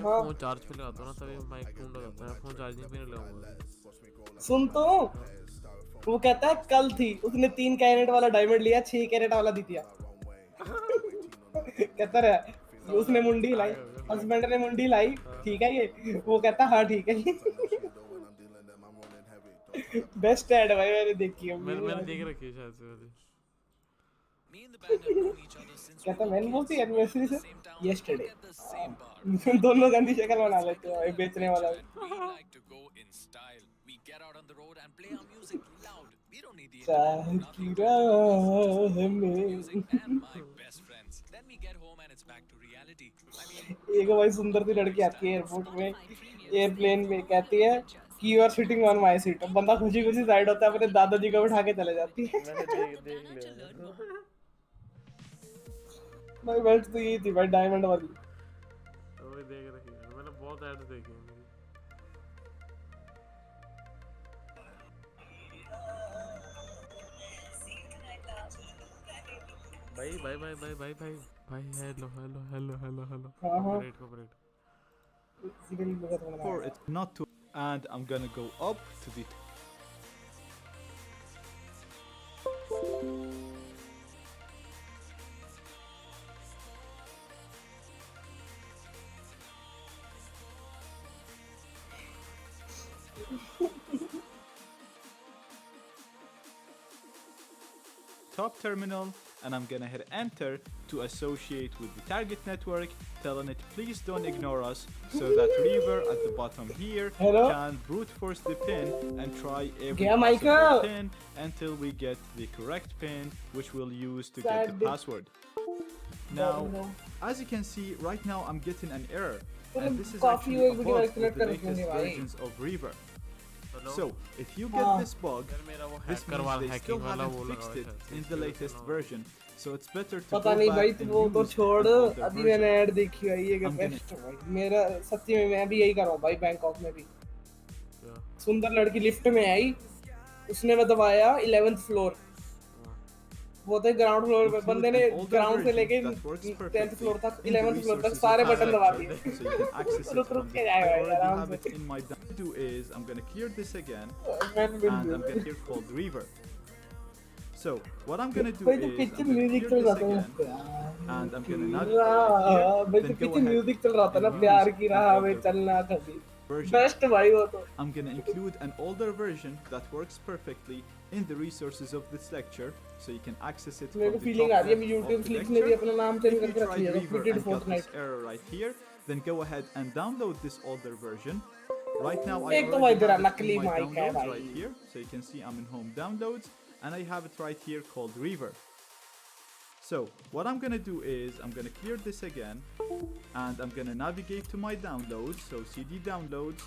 हाँ फोन चार्ज पे लगाता हूँ ना तभी माइक टूट जाता है, फोन चार्जिंग पे नहीं लगाऊंगा। सुन तो, वो कहता है कल थी, उसने 3 कैरेट वाला डायमंड लिया, 6 कैरेट वाला दी दिया। कहता रहा उसने मुंडी लाई, हस्बैंड ने मुंडी लाई, ठीक है ये? वो कहता हाँ ठीक है। बेस्ट ऐड भाई मैंने देखी है, मैंने देख रखी है शायद से वाली। कहता मैंने बोलती एनिवर्सरी से यस्टरडे। दोनों गंदी शक्ल बना लेते हो भाई, बेचने वाला एक भाई सुंदर सी लड़की आती है एयरपोर्ट में, एयरप्लेन में, कहती है कि you are sitting on my seat. बंदा खुशी खुशी साइड होता है, अपने दादाजी को बिठा के चले जाती है। भाई बेल्ट तो यही थी भाई, डायमंड वाली। वही देख रखी है मैंने, बहुत ऐड देखी है मेरी। भाई भाई भाई भाई भाई भाई भाई hello hello hello hello hello हाँ हाँ कॉपरेट सीरियल बहुत बड़ा for है it not to, and I'm gonna go up to the top terminal, and I'm gonna hit enter to associate with the target network, telling it please don't ignore us, so that Reaver at the bottom here Hello? can brute force the pin and try every Yeah, possible Michael. pin until we get the correct pin, which we'll use to get Sad. the password. Now, No. as you can see, right now I'm getting an error, Well, and this is coffee actually a video bug escalate with the कर latest देंगे भाई। versions of Reaver. Hello So, if you get हाँ। this bug, यार मेरा वो this hacker means वाला they still hacking वाला haven't वो लगा fixed हुआ it है in the latest version. So it's better to पता go नहीं back भाई and वो तो use छोड़ an older अभी version. मैंने ऐड देखी है ये I'm gonna- बेस्ट भाई मेरा सच्ची में मैं भी यही कर रहा हूँ भाई बैंकॉक में भी क्या सुंदर लड़की लिफ्ट में आई उसने मैं दबाया 11th फ्लोर वो थे ग्राउंड फ्लोर पे Include बंदे ने an older ग्राउंड से version लेके that works 10th perfectly floor तक in the 11th फ्लोर तक resources सारे of the बटन दबा lecture, दिए so you can access it रुक from रुक the के top. I जाएगा already आराम have से it in my down. What I'm gonna do is I'm gonna clear this again, मैंने and I'm बिल्कुल gonna here called Reaver. So what I'm gonna do भाई तो is पीछे I'm gonna music clear चल रहा this था again, and I'm gonna भाई navigate right here, तो then go पीछे ahead म्यूजिक चल रहा था ना and प्यार use की an राह में older चलना कभी version. बेस्ट भाई वो तो I'm gonna include an older version that works perfectly in the resources of this lecture, so you can access it मेरे from को the फीलिंग top आ रही है left मैं of यूट्यूब the क्लिक्स में भी lecture. अपना नाम चेंज If you करके रख tried लिया Reaver Fitted and got this Fortnite error right here, then go ahead and download this older version. Right now I एक तो already भाई तेरा have it in नकली my माइक है downloads भाई right here, so you can see I'm in home downloads, and I have it right here called Reaver. So what I'm gonna do is I'm gonna clear this again, and I'm gonna navigate to my downloads, so CD downloads,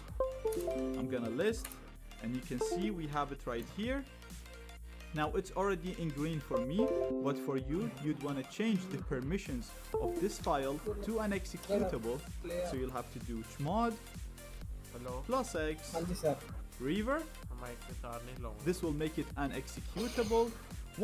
I'm gonna list, and you can see we have it right here. Now it's already in green for me, but for you, you'd want to change the permissions of this file to an executable, so you'll have to do chmod hello plus x हाँ जी sir reaver. Mic के तार नहीं लाऊंगा This will make it an executable.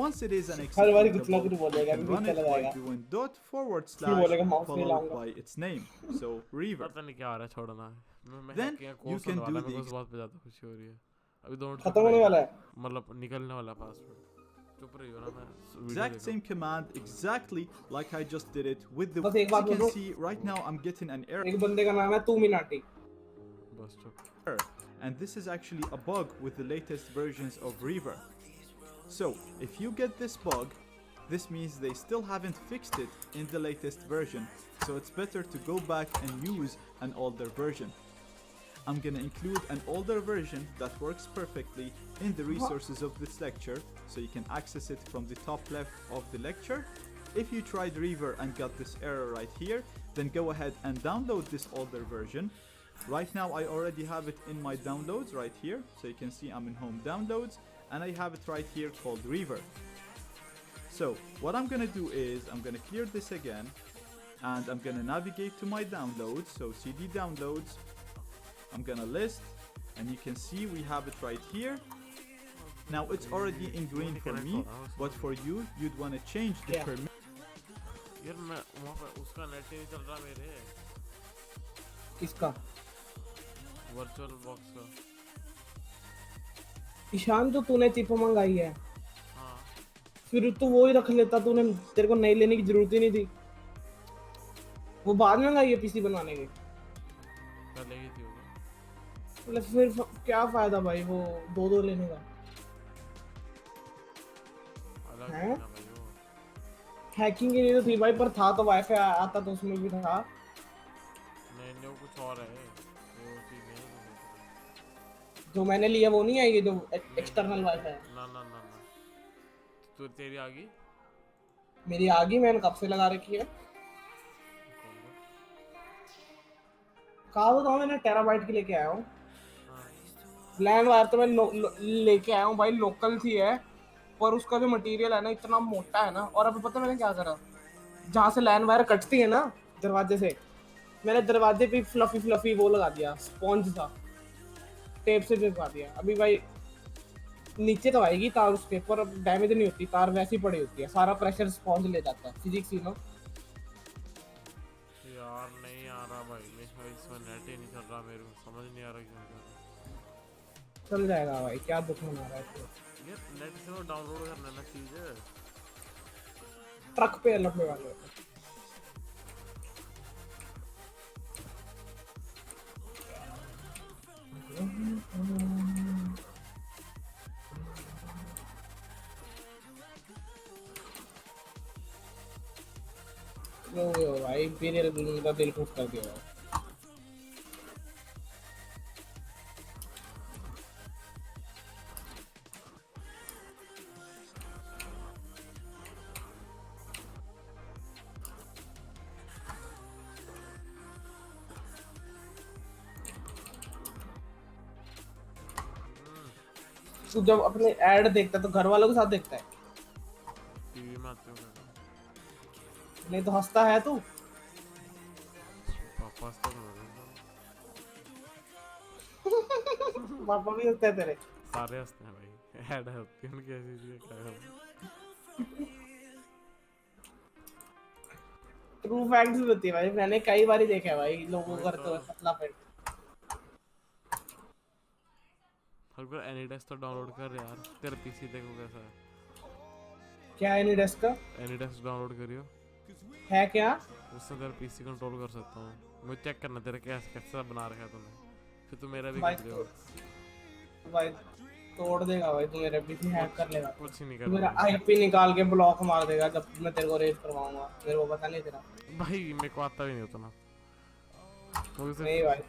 Once it is an हर बार कुछ ना executable, कुछ you बोलेगा can भी run it चला by जाएगा doing dot forward फिर बोलेगा slash माउस नहीं followed लाऊंगा by its name, so reaver. पता नहीं क्या आ रहा है छोड़ना मैं Then हैकिंग का you कोर्स can करने वाला do है मेरे को the इस बात पे ज़्यादा खुशी हो रही है अभी दोनों खत्म होने वाला है मतलब निकलने वाला पासवर्ड चुप रही हो ना मैं वीडियो Exact देखूं। same command, exactly like I just did it with the. बस एक As बात you can बोलो see right now, I'm getting an error. एक बंदे का नाम है तू मिनाटी बस चुप And this is actually a bug with the latest versions of Reaver. So if you get this bug, this means they still haven't fixed it in the latest version, so it's better to go back and use an older version. I'm gonna include an older version that works perfectly in the resources of this lecture, so you can access it from the top left of the lecture. If you tried Reaver and got this error right here, then go ahead and download this older version. Right now I already have it in my downloads right here, so you can see I'm in home downloads, and I have it right here called Reaver. So what I'm gonna do is I'm gonna clear this again, and I'm gonna navigate to my downloads, so CD downloads, I'm gonna list, and you can see we have it right here. Now it's already in green for me, but for you, you'd wanna change the Yeah. permission. यार मैं वहाँ पे उसका net ही नहीं चल रहा मेरे किसका वर्चुअल बॉक्स का ईशान जो तूने चिप मंगाई है हाँ फिर तो वो ही रख लेता तूने तेरे को नई लेने की जरूरत ही नहीं थी वो बाद में मंगाई है पीसी बनवाने के पहले ही थी वो मतलब फिर क्या फायदा भाई वो दो लेने का अलग हैं? था भाई वो हैकिंग के लिए तो थी भाई पर था तो वाईफाई आता तो उसमें भी था नहीं नहीं वो कुछ और है वो चीज़ नहीं है। जो मैंने लिया वो नहीं आई ये जो एक्सटर्नल वाईफाई है ना ना ना ना तो तेरी आ गई मेरी आ गई मैंने कब से लगा रखी है कहा तो था मैंने टेराबाइट की लेके आया हूँ लैंड वायर तो मैं लेके आया हूँ भाई लोकल थी है पर उसका जो मटेरियल है ना इतना मोटा है ना और अभी पता है मैंने क्या करा जहाँ से लैंड वायर कटती है ना दरवाजे से मैंने दरवाजे पे फ्लफी वो लगा दिया स्पॉन्ज था टेप से चिपका दिया अभी भाई नीचे तो आएगी तार उसके, पर डैमेज नहीं होती, तार वैसी पड़ी होती है, सारा प्रेशर स्पॉन्ज ले जाता है, फिजिक्स यू नो। यार नहीं आ रहा भाई, मेरा इसमें नेट ही नहीं चल रहा, मेरे को समझ नहीं आ रहा क्यों कर रहा। चल जाएगा भाई, क्या दुख मना रहा है इसको। ये नेट से वो डाउनलोड करना ना चीज़ें। ट्रक पे लपने वाले होते हैं। ओ भाई इंपीरियल ब्लूम का दिल खुश कर दिया। तू जब अपने ऐड देखता है तो घर वालों के साथ देखता है, टीवी में आते हो क्या? नहीं तो हंसता है तू। पापा से तो पापा भी हंसते हैं तेरे। सारे हंसते हैं भाई, ऐड होती है उनकी ऐसी चीजें क्या करूं। ट्रू फैक्ट्स भी होती है भाई, मैंने कई बार देखे है भाई लोगों को वही करते तो। हुए पतला पेट। अगर एनी डेस्क तो डाउनलोड कर यार, तेरा पीसी देखो कैसा है। क्या है डेस्क का? एनी डेस्क डाउनलोड करियो, है क्या? उससे तेरा पीसी कंट्रोल कर सकता हूँ। मुझे चेक करना तेरा कैसे कैसा बना रखा है तूने, फिर तू मेरा भी भाई कर दियो। भाई तोड़ देगा भाई, तू मेरे पीसी हैक कर लेगा, कुछ नहीं तू मेरा करना आईपी निकाल के ब्लॉक मार देगा जब मैं तेरे को रेज करवाऊंगा, मेरे को पता नहीं तेरा। भाई, मेरे को आता भी नहीं उतना। नहीं भाई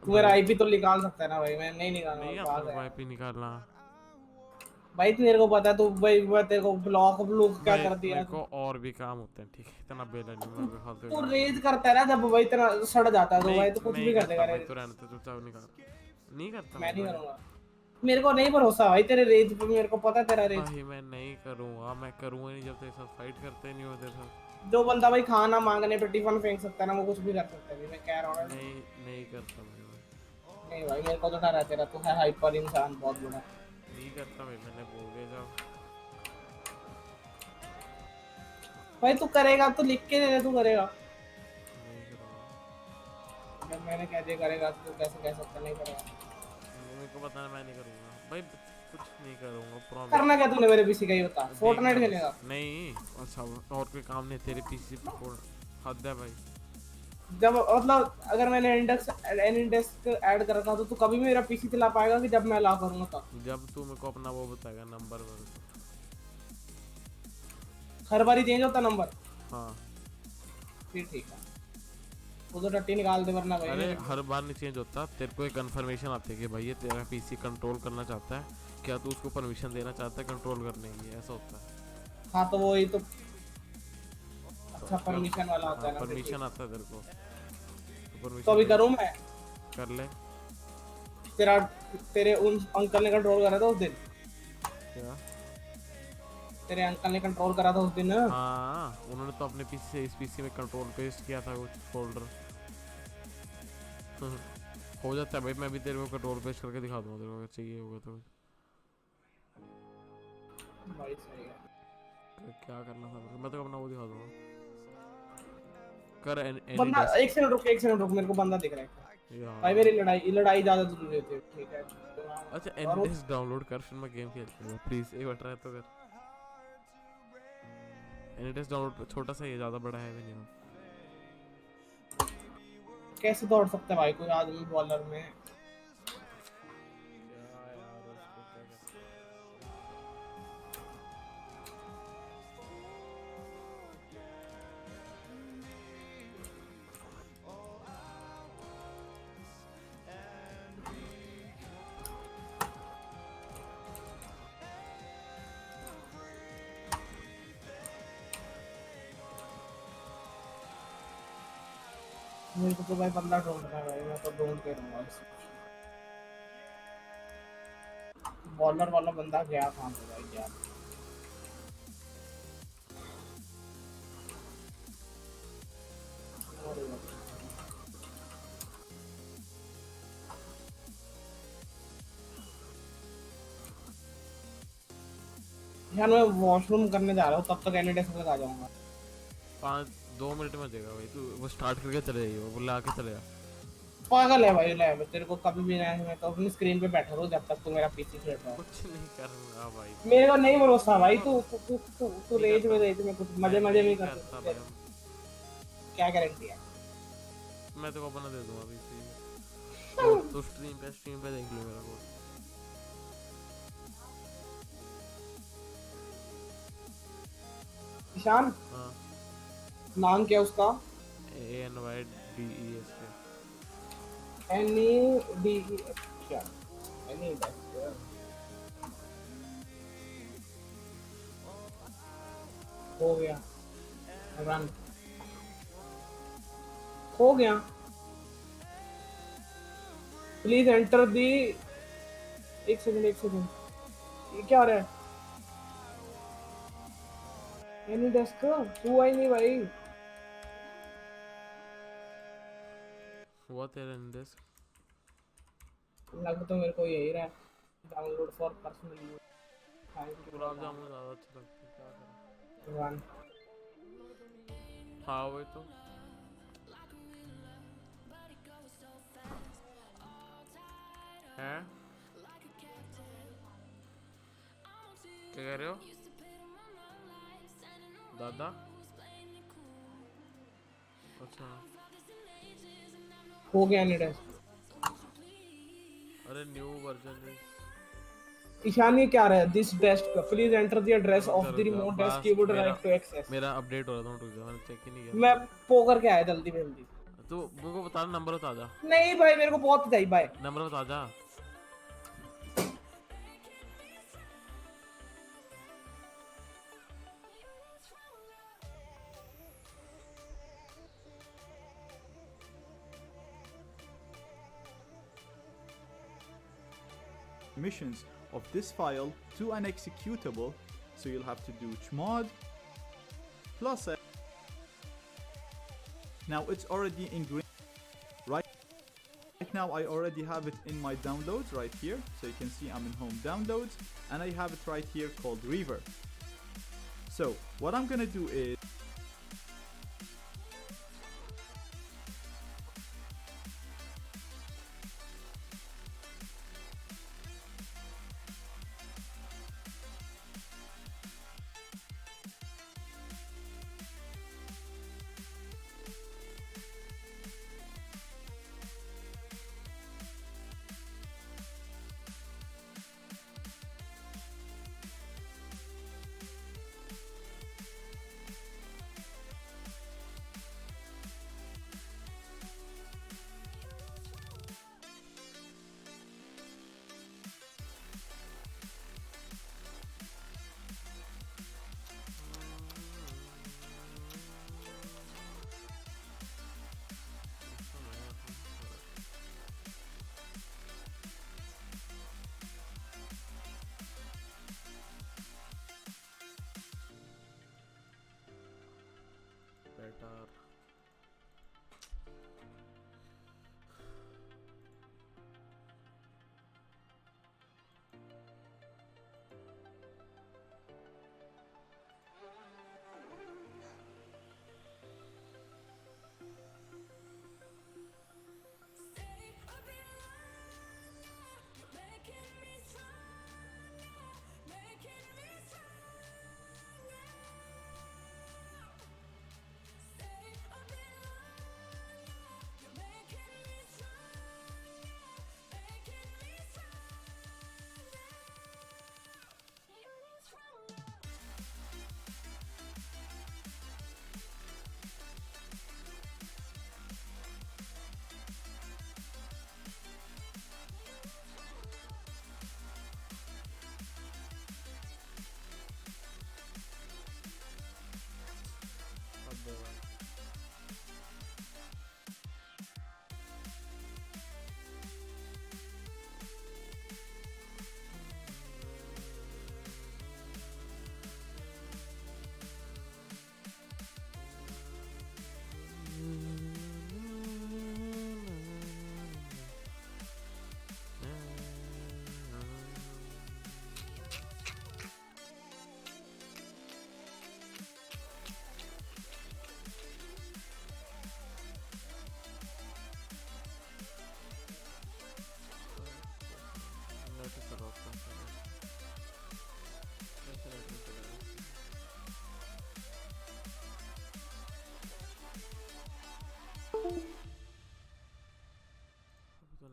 तू मेरा आईपी तो निकाल सकता है ना भाई, मैं नहीं नहीं निकालूंगा। आता मेरे को आईपी निकालना भाई तेरे को पता है, तू भाई मैं तेरे को ब्लॉक ब्लॉक क्या भाई। कर दिया मेरे तू। को और भी काम होते हैं, ठीक है, इतना बेला नहीं मैं फालतू तू काम रेज करता है ना जब भाई तेरा सड़ जाता है तो नहीं भाई तू कुछ नहीं भी कर करता देगा भाई, रेज। तो रहने दे, चुपचाप निकाल। नहीं करता मैं नहीं भाई। करूंगा, मेरे को नहीं भरोसा भाई तेरे रेज पे, मेरे को पता है तेरा रेज। भाई मैं नहीं करूंगा, मैं करूंगा नहीं जब तेरे साथ फाइट करते नहीं हो तेरे साथ। जो बंदा भाई खाना मांगने पे टिफिन फेंक सकता है ना, वो कुछ भी कर सकता है, मैं कह रहा हूँ। नहीं नहीं करता भाई नहीं भाई मेरे को तो डर है तेरा, तू है हाइपर इंसान बहुत बड़ा। नहीं करता भाई, मैंने बोल दिया जब। भाई तू करेगा तो लिख के दे दे, तू करेगा। नहीं करूंगा, जब मैंने कह दिया करेगा तो तू कैसे कह सकता नहीं करेगा? मेरे को पता है मैं नहीं करूंगा भाई, कुछ नहीं करूंगा प्रॉमिस। करना क्या तूने मेरे पीसी का, ये बता। फोर्टनाइट देखना खेलेगा? बस। नहीं अच्छा, और कोई काम नहीं तेरे पीसी पे कोड हद है भाई। जब मतलब अगर मैंने इंडेक्स ऐड करा था तो तू कभी भी मेरा पीसी चला पाएगा कि जब मैं ला करूंगा तब? जब तू मेरे को अपना वो बताएगा नंबर हर बार ही चेंज होता नंबर? हाँ। फिर ठीक है, वो तो टट्टी निकाल दे वरना भाई। अरे हर बार नहीं चेंज होता, तेरे को एक कंफर्मेशन आती है कि भाई ये तेरा पीसी कंट्रोल करना चाहता है, क्या तू उसको परमिशन देना चाहता है कंट्रोल करने की, ऐसा होता है। हाँ तो वो ही तो अच्छा परमिशन वाला आता है ना। परमिशन आता है तेरे को, तो अभी करूँ मैं? कर ले। तेरे उन अंकल ने कंट्रोल करा था उस दिन? क्या? तेरे अंकल ने कंट्रोल करा था उस दिन? हाँ, उन्होंने तो अपने पीसी से इस पीसी में कंट्रोल पेस्ट किया था कुछ फोल्डर। हो जाता है भाई, मैं भी तेरे को कंट्रोल पेस्ट करके दिखा दूंगा तेरे को, अगर चाहिए होगा तो। भाई सही है। क्या करना था मैं तो अपना वो दिखा दूंगा। कर बंदा एक सेकंड रुक, मेरे को बंदा दिख रहा है यार। भाई। मेरी लड़ाई ज्यादा जरूरी होती है, ठीक है? अच्छा एनडीएस डाउनलोड कर, फिर मैं गेम खेलता हूँ प्लीज, एक बार ट्राई तो कर। एनडीएस डाउनलोड छोटा सा ही है, ज्यादा बड़ा है भी नहीं। कैसे दौड़ सकते भाई कोई आदमी बॉलर में? मेरे को तो भाई बंदा ढूंढना है भाई, मैं तो ढूंढ के रहूंगा। बॉलर वाला बंदा गया कहाँ पे भाई, गया? यार मैं वॉशरूम करने जा रहा हूँ, तब तक एनी डेस्क लगा जाऊंगा। 2 मिनट में देगा भाई, तू वो स्टार्ट करके चले जाइए, वो ला के चले जा। पागल है भाई लैब, तेरे को कभी भी नहीं, मैं तो अपनी स्क्रीन पे बैठा रहूँ जब तक तू मेरा पीसी खेल रहा है। कुछ नहीं करूंगा भाई, मेरे को नहीं भरोसा भाई, तू तू तू तू तू नहीं रेज में करता, रेज में कुछ मैं मजे मजे नहीं में कर करता सकते। भाई। क्या गारंटी है? मैं तेरे को अपना दे दूंगा पीसी, तो स्ट्रीम पे देख लो मेरा कोड। ईशान हाँ, नाम क्या उसका? ANYDES के। NEDE, अच्छा एनी डेस्क हो गया, रन हो गया। प्लीज एंटर दी, एक सेकंड ये क्या आ रहा है? एनी डेस्क हुआ ही नहीं भाई। हुआ तेरा इंडेक्स? लग तो मेरे को यही रहा है, download for personal use. Gulab jamun ज़्यादा अच्छा लगता है, क्या करें। रन हाँ वही तो। हैं क्या कह रहे हो दादा? अच्छा, हो गया एनी डेस्क। अरे न्यू वर्जन है। ईशान ये क्या रहा है? This desk please enter the address of the रुक जा, रिमोट डेस्क बस कीबोर्ड मेरा राइट टू एक्सेस। मेरा अपडेट हो रहा था, रुक जा, मैंने चेक ही नहीं मैं किया। पोकर के आया जल्दी जल्दी। तो मेरे को बता, नंबर बता जा, नहीं भाई मेरे को बहुत चाहिए भाई। नंबर बता जा। Missions of this file to an executable, so you'll have to do chmod plus a. Now it's already in green. Right now I already have it in my downloads right here, so you can see I'm in home downloads and I have it right here called reaver. So what I'm gonna do is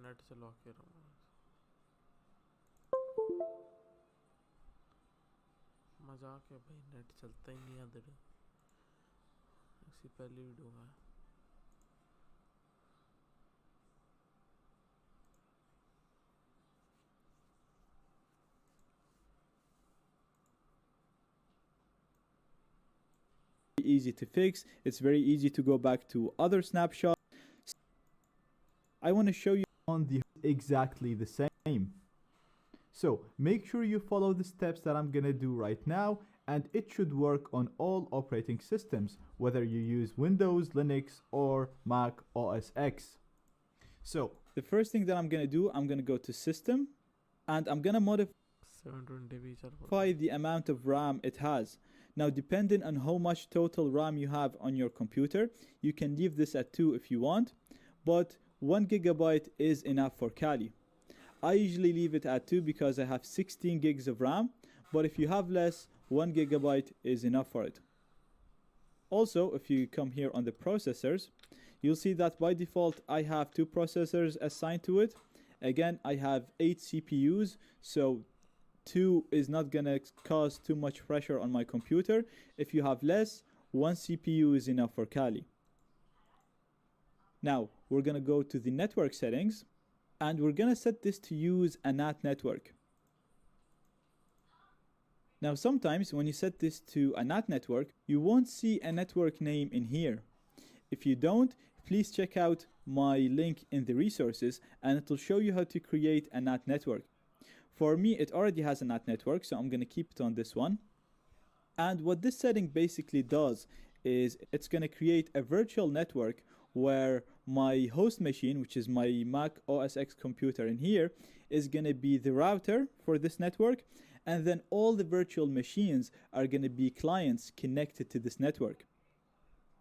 net से lock कर रहा हूँ। मजाक है भाई, net चलता ही नहीं है इधर। इसकी पहली वीडियो है। Easy to fix. It's very easy to go back to other snapshots. I want to show you on the exactly the same. So make sure you follow the steps that I'm gonna do right now, and it should work on all operating systems, whether you use Windows, Linux, or Mac OS X. So the first thing that I'm gonna do, I'm gonna go to System, and I'm gonna modify 720p the amount of RAM it has. Now, depending on how much total RAM you have on your computer, you can leave this at 2 if you want, but 1 gigabyte is enough for Kali. I usually leave it at 2 because I have 16 gigs of RAM, but if you have less, 1 gigabyte is enough for it. Also, if you come here on the processors, you'll see that by default I have 2 processors assigned to it. Again, I have 8 CPUs, so 2 is not gonna cause too much pressure on my computer. If you have less, 1 CPU is enough for Kali. Now, we're gonna go to the network settings, and we're gonna set this to use a NAT network. Now, sometimes when you set this to a NAT network, you won't see a network name in here. If you don't, please check out my link in the resources, and it'll show you how to create a NAT network. For me, it already has a NAT network, so I'm going to keep it on this one. And what this setting basically does is it's going to create a virtual network where my host machine, which is my Mac OS X computer in here, is going to be the router for this network. And then all the virtual machines are going to be clients connected to this network.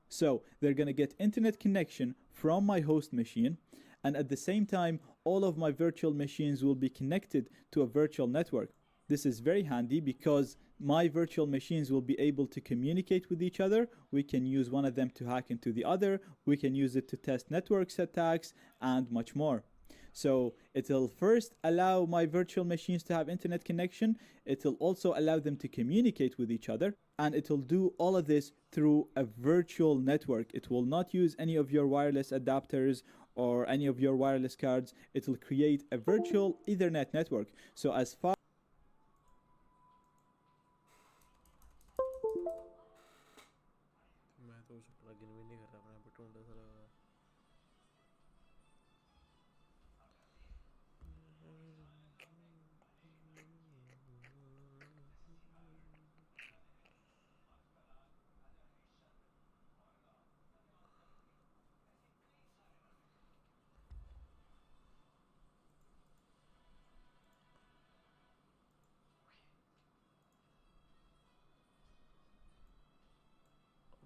So they're going to get internet connection from my host machine, and at the same time, all of my virtual machines will be connected to a virtual network. This is very handy because my virtual machines will be able to communicate with each other. We can use one of them to hack into the other. We can use it to test network attacks and much more. So it'll first allow my virtual machines to have internet connection. It'll also allow them to communicate with each other, and it'll do all of this through a virtual network. It will not use any of your wireless adapters or any of your wireless cards. It'll create a virtual Ethernet network. So as far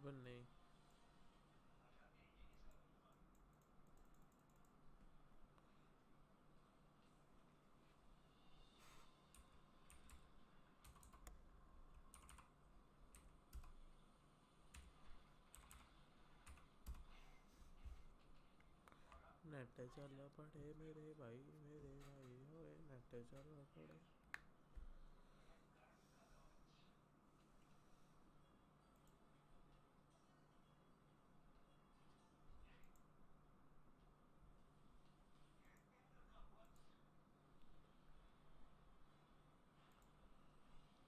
नहीं net चला पड़े मेरे भाई होए net चला पड़े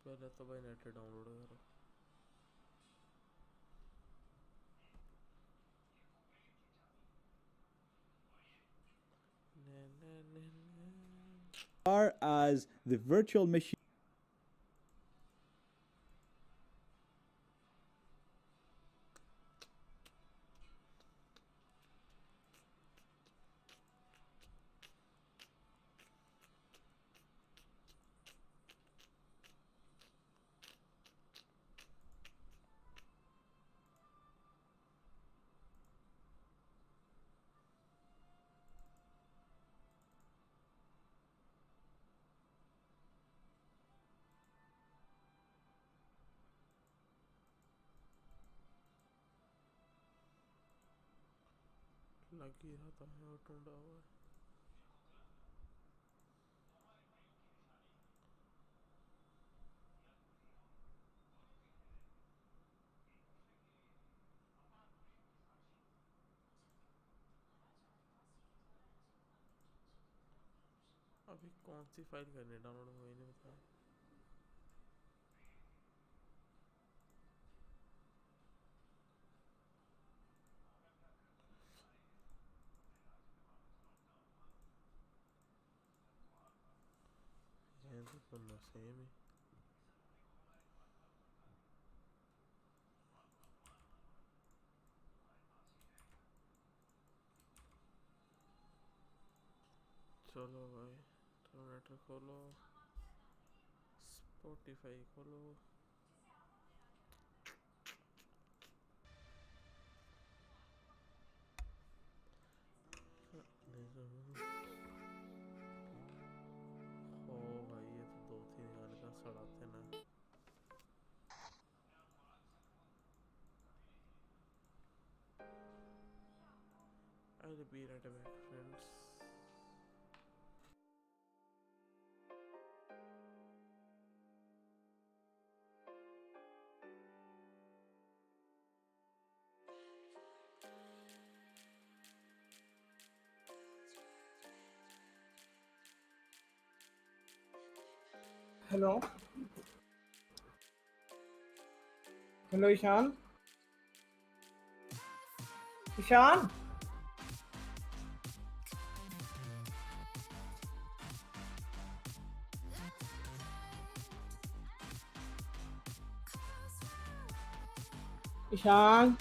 पहले तो भाई नेट डाउनलोड करो far as the virtual machine लगी रहा था ढूंढा हुआ है अभी कौन सी फाइल करनी डाउनलोड हुई नहीं बता। ये तो करना सेम ही। चलो भाई टर्मिनेटर खोलो, स्पॉटिफाई खोलो। ओ भाई ये तो 2-3 गाने का सड़ाते ना। I'll be right back, friends. Hello hello Ishaan Ishaan Ishaan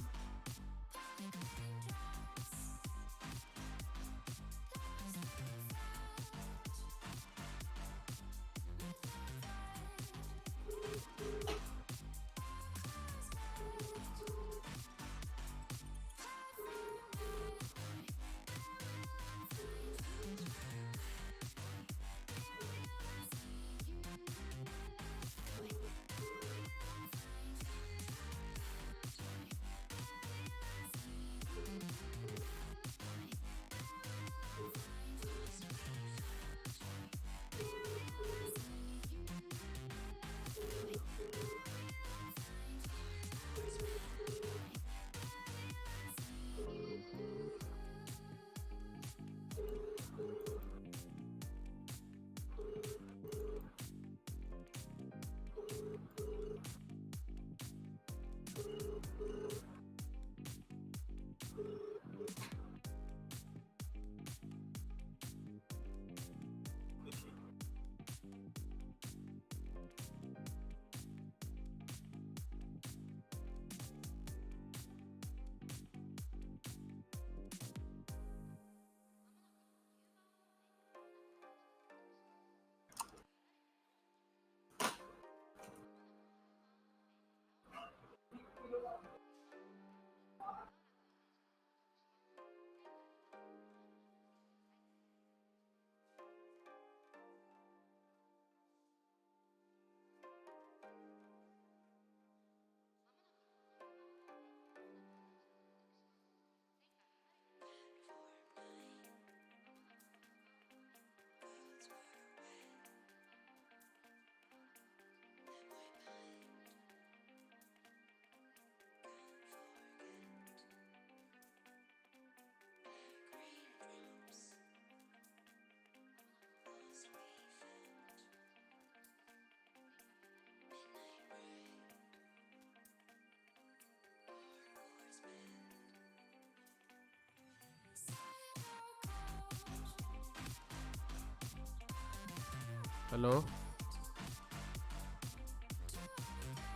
hello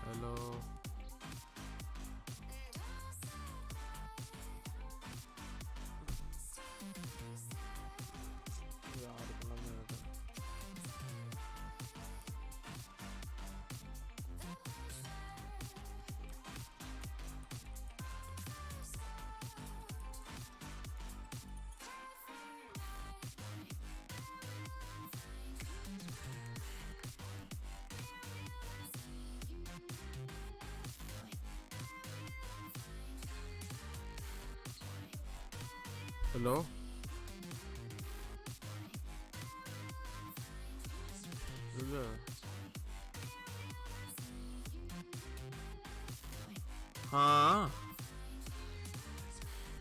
hello यार इतना मेरा तो हेलो हाँ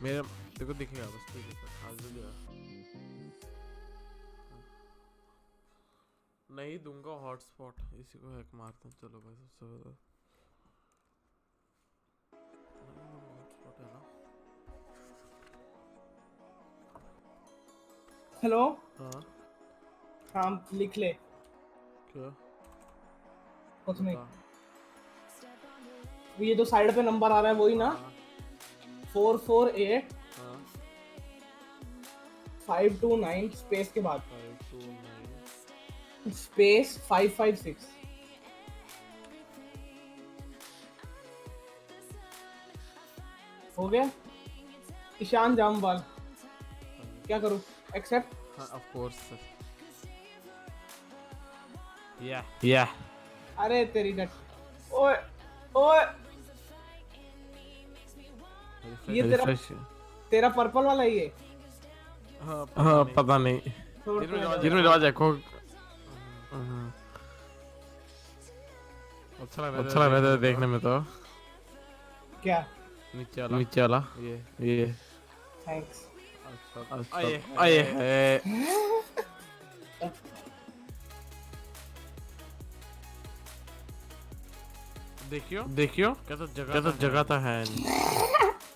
मेरा देखो दिखेगा बस ठीक है सर आज जल्दी आ नहीं दूंगा हॉटस्पॉट, इसी को हैक मारता हूँ। चलो भाई सबसे पहले हॉटस्पॉट है ना। हेलो हाँ हाँ लिख ले। क्या कुछ नहीं, बता। ये जो साइड पे नंबर आ रहा है वही ना? हाँ 448 हाँ 529 स्पेस के बाद 529 स्पेस 556। हो गया? ईशान जामवाल। क्या करूं? एक्सेप्ट? हाँ ऑफ कोर्स सर। या अरे तेरी डट। ओए ओए ये तेरा पर्पल वाला ही है? हाँ पता नहीं। छोड़ जिनमें रिवाज देखो अच्छा लग रहा था देखने में तो। क्या? नीचे वाला ये थैंक्स। अच्छा आए है। देखियो कैसा जगह था है।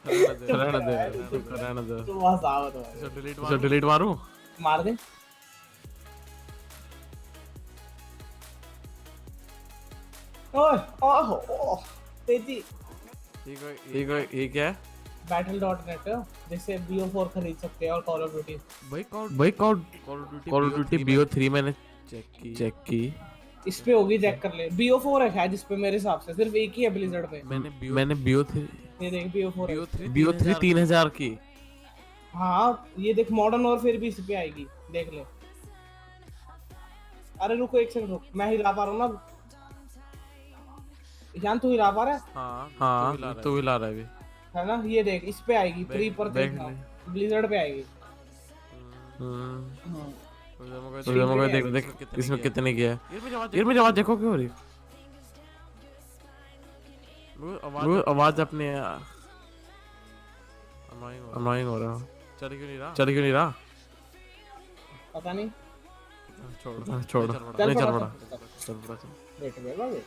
रहने दे तू बस आओ तो डिलीट मारूं। मार दे। ओए ओह तेजी। ये क्या है? battle.net जिससे BO4 खरीद सकते हैं और कॉल ऑफ ड्यूटी। भाई कॉल ऑफ ड्यूटी BO3 मैंने चेक की। इस पे होगी, चेक कर ले। BO4 है शायद इस पे, मेरे हिसाब से सिर्फ एक ही है ब्लिज़र्ड पे। मैंने BO3 ये देख BO4 है। BO3 3000 की। हाँ ये देख मॉडर्न और फिर भी इस पे आएगी, देख ले। अरे रुको एक सेकंड रुक, मैं हिला पा रहा हूँ ना। जान तू हिला पा रहा है? हाँ तू हिला रहा है अभी है ना? ये देख इस पे आएगी फ्री पर देखना, ब्लिज़र्ड पे आएगी। तो देख इसमें कितने की है। यार मेरी आवाज देखो क्यों हो रही। वो आवाज अपने अननोइंग हो रहा। चल क्यों नहीं रहा? पता नहीं। छोड़ चल पड़ा। वेट वेट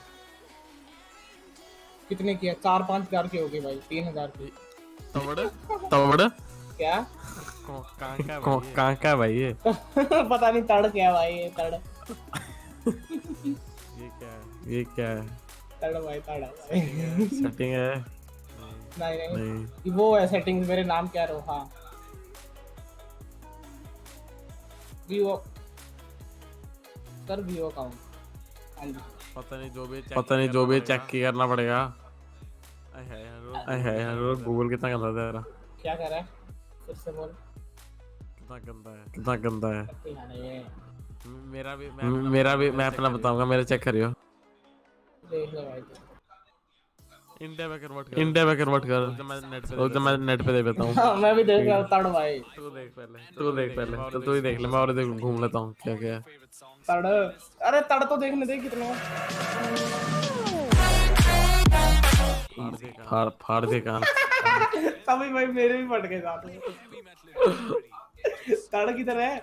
कितने की है? 4-5 हजार की होगी भाई, 3000 की। तवड़ क्या? कहाँ का भाई ये? पता नहीं तड़ क्या भाई, ये तड़। ये क्या है? तड़ भाई तड़ भाई। सेटिंग है? नहीं वो है सेटिंग्स। मेरे नाम क्या रो? हाँ वीओ सर, वीओ अकाउंट। हाँ जी पता नहीं जो भी चेक की करना पड़ेगा। यार गूगल कितना गंदा है तेरा। क्या कर रहा है? फिर से बोल। कितना गंदा है। ये मेरा भी मैं अपना बताऊंगा, मेरा चेक करियो। देख ले भाई तू। इंडिया में कन्वर्ट कर। तो मैं नेट पे देख लेता हूँ। हाँ, मैं भी देख रहा हूँ तड़ भाई। तू देख पहले तो तू ही देख ले, मैं और देख घूम लेता हूँ क्या क्या है। तड़, अरे तड़ तो देखने दे कितना फाड़ दे कान। तभी भाई मेरे भी फट गए साथ में। तड़ किधर है?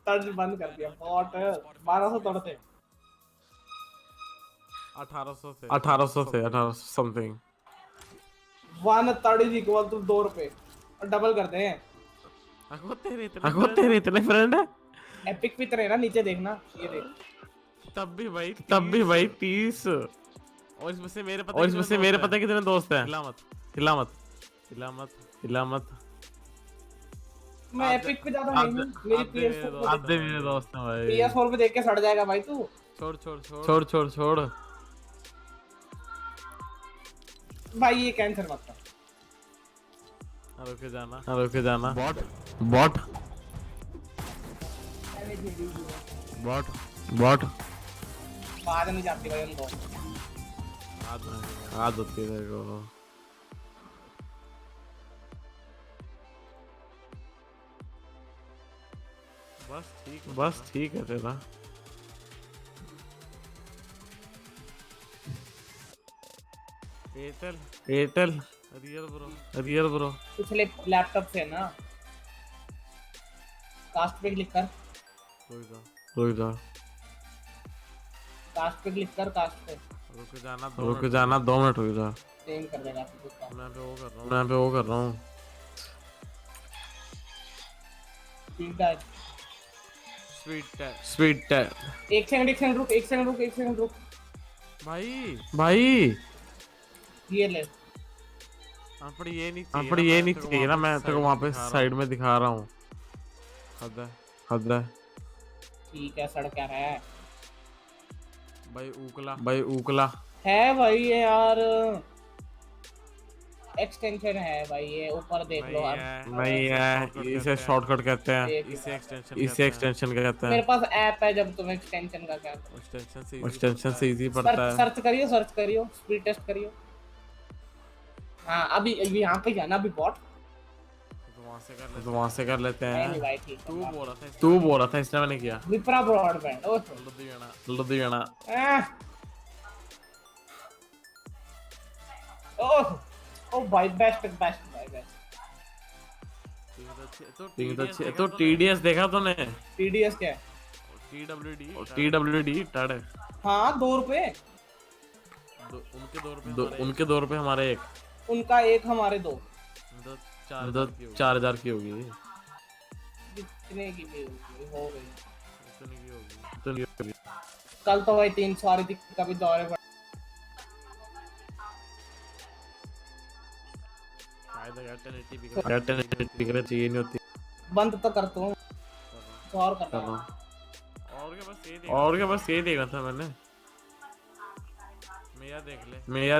तड़ बंद कर दिया बॉट। 1200 तड़ थे। 1800 समथिंग। 1 तड़ इज इक्वल टू 2 रुपए। और डबल करते हैं। तेरे इतने फ्रेंड है? एपिक भी तेरे ना, नीचे देखना ये देख। तब भी भाई 30। और इसमें से मेरे पता कितने दोस्त हैं? हिला मत। मैं एपिक पे ज्यादा नहीं हूं, मेरी PS4 आधे मेरे दोस्त हैं भाई। PS4 पे देख के सड़ जाएगा भाई तू। छोड़ भाई ये कैंसर मत कर। रुके जाना। बॉट बाद में जाती भाई उनको। आज होती है तेरे को। बस ठीक है तेरा। Airtel real bro. पिछले लैपटॉप से ना कास्ट पे क्लिक कर। रुक जा। कास्ट पे क्लिक कर, कास्ट पे रुक जाना 2 मिनट रुक जा। सेम कर देगा तू कुछ काम। मैं पे वो कर रहा हूँ। ठीक है, स्वीट है। एक सेकंड रुक। भाई ये ले। हाँ पर ये नहीं चाहिए ना, मैं तेरे को वहाँ पे साइड में दिखा रहा हूँ। हद है। ठीक है, सड़ क्या रहा है भाई ऊकला है भाई ये यार, एक्सटेंशन है भाई, ये ऊपर देख लो अब। नहीं है, इसे शॉर्टकट कहते हैं। देख इसे लो। एक्सटेंशन कहते मेरे हैं। पास ऐप है, जब तुम्हें एक्सटेंशन का क्या एक्सटेंशन से इजी पड़ता है। सर्च करियो, स्पीड टेस्ट करियो। हाँ अभी यहाँ पे जाना, अभी बॉट तो वहाँ से कर लेते नहीं हैं। भाई, ठीक तू बोल रहा था इसलिए मैंने किया। विप्रा ब्रॉडबैंड। ओह लुधियाना ओह ओ भाई, बेस्ट भाई, बेस्ट। तो टीडीएस देखा तूने? टीडीएस क्या है? टीडब्ल्यूडी टड। हाँ, 2 रुपए। उनके 2 रुपए हमारे 1। उनका 1 हमारे 2। 4000 की होगी। कितने की भी हो गई? तो नहीं होगी। कल तो भाई 300 आ रही थी, कभी दौरे पड़। चाहिए नहीं होती। बंद तो कर तू, तो और कर रहा हूं। और क्या, बस ये देखा था मैंने। मेरा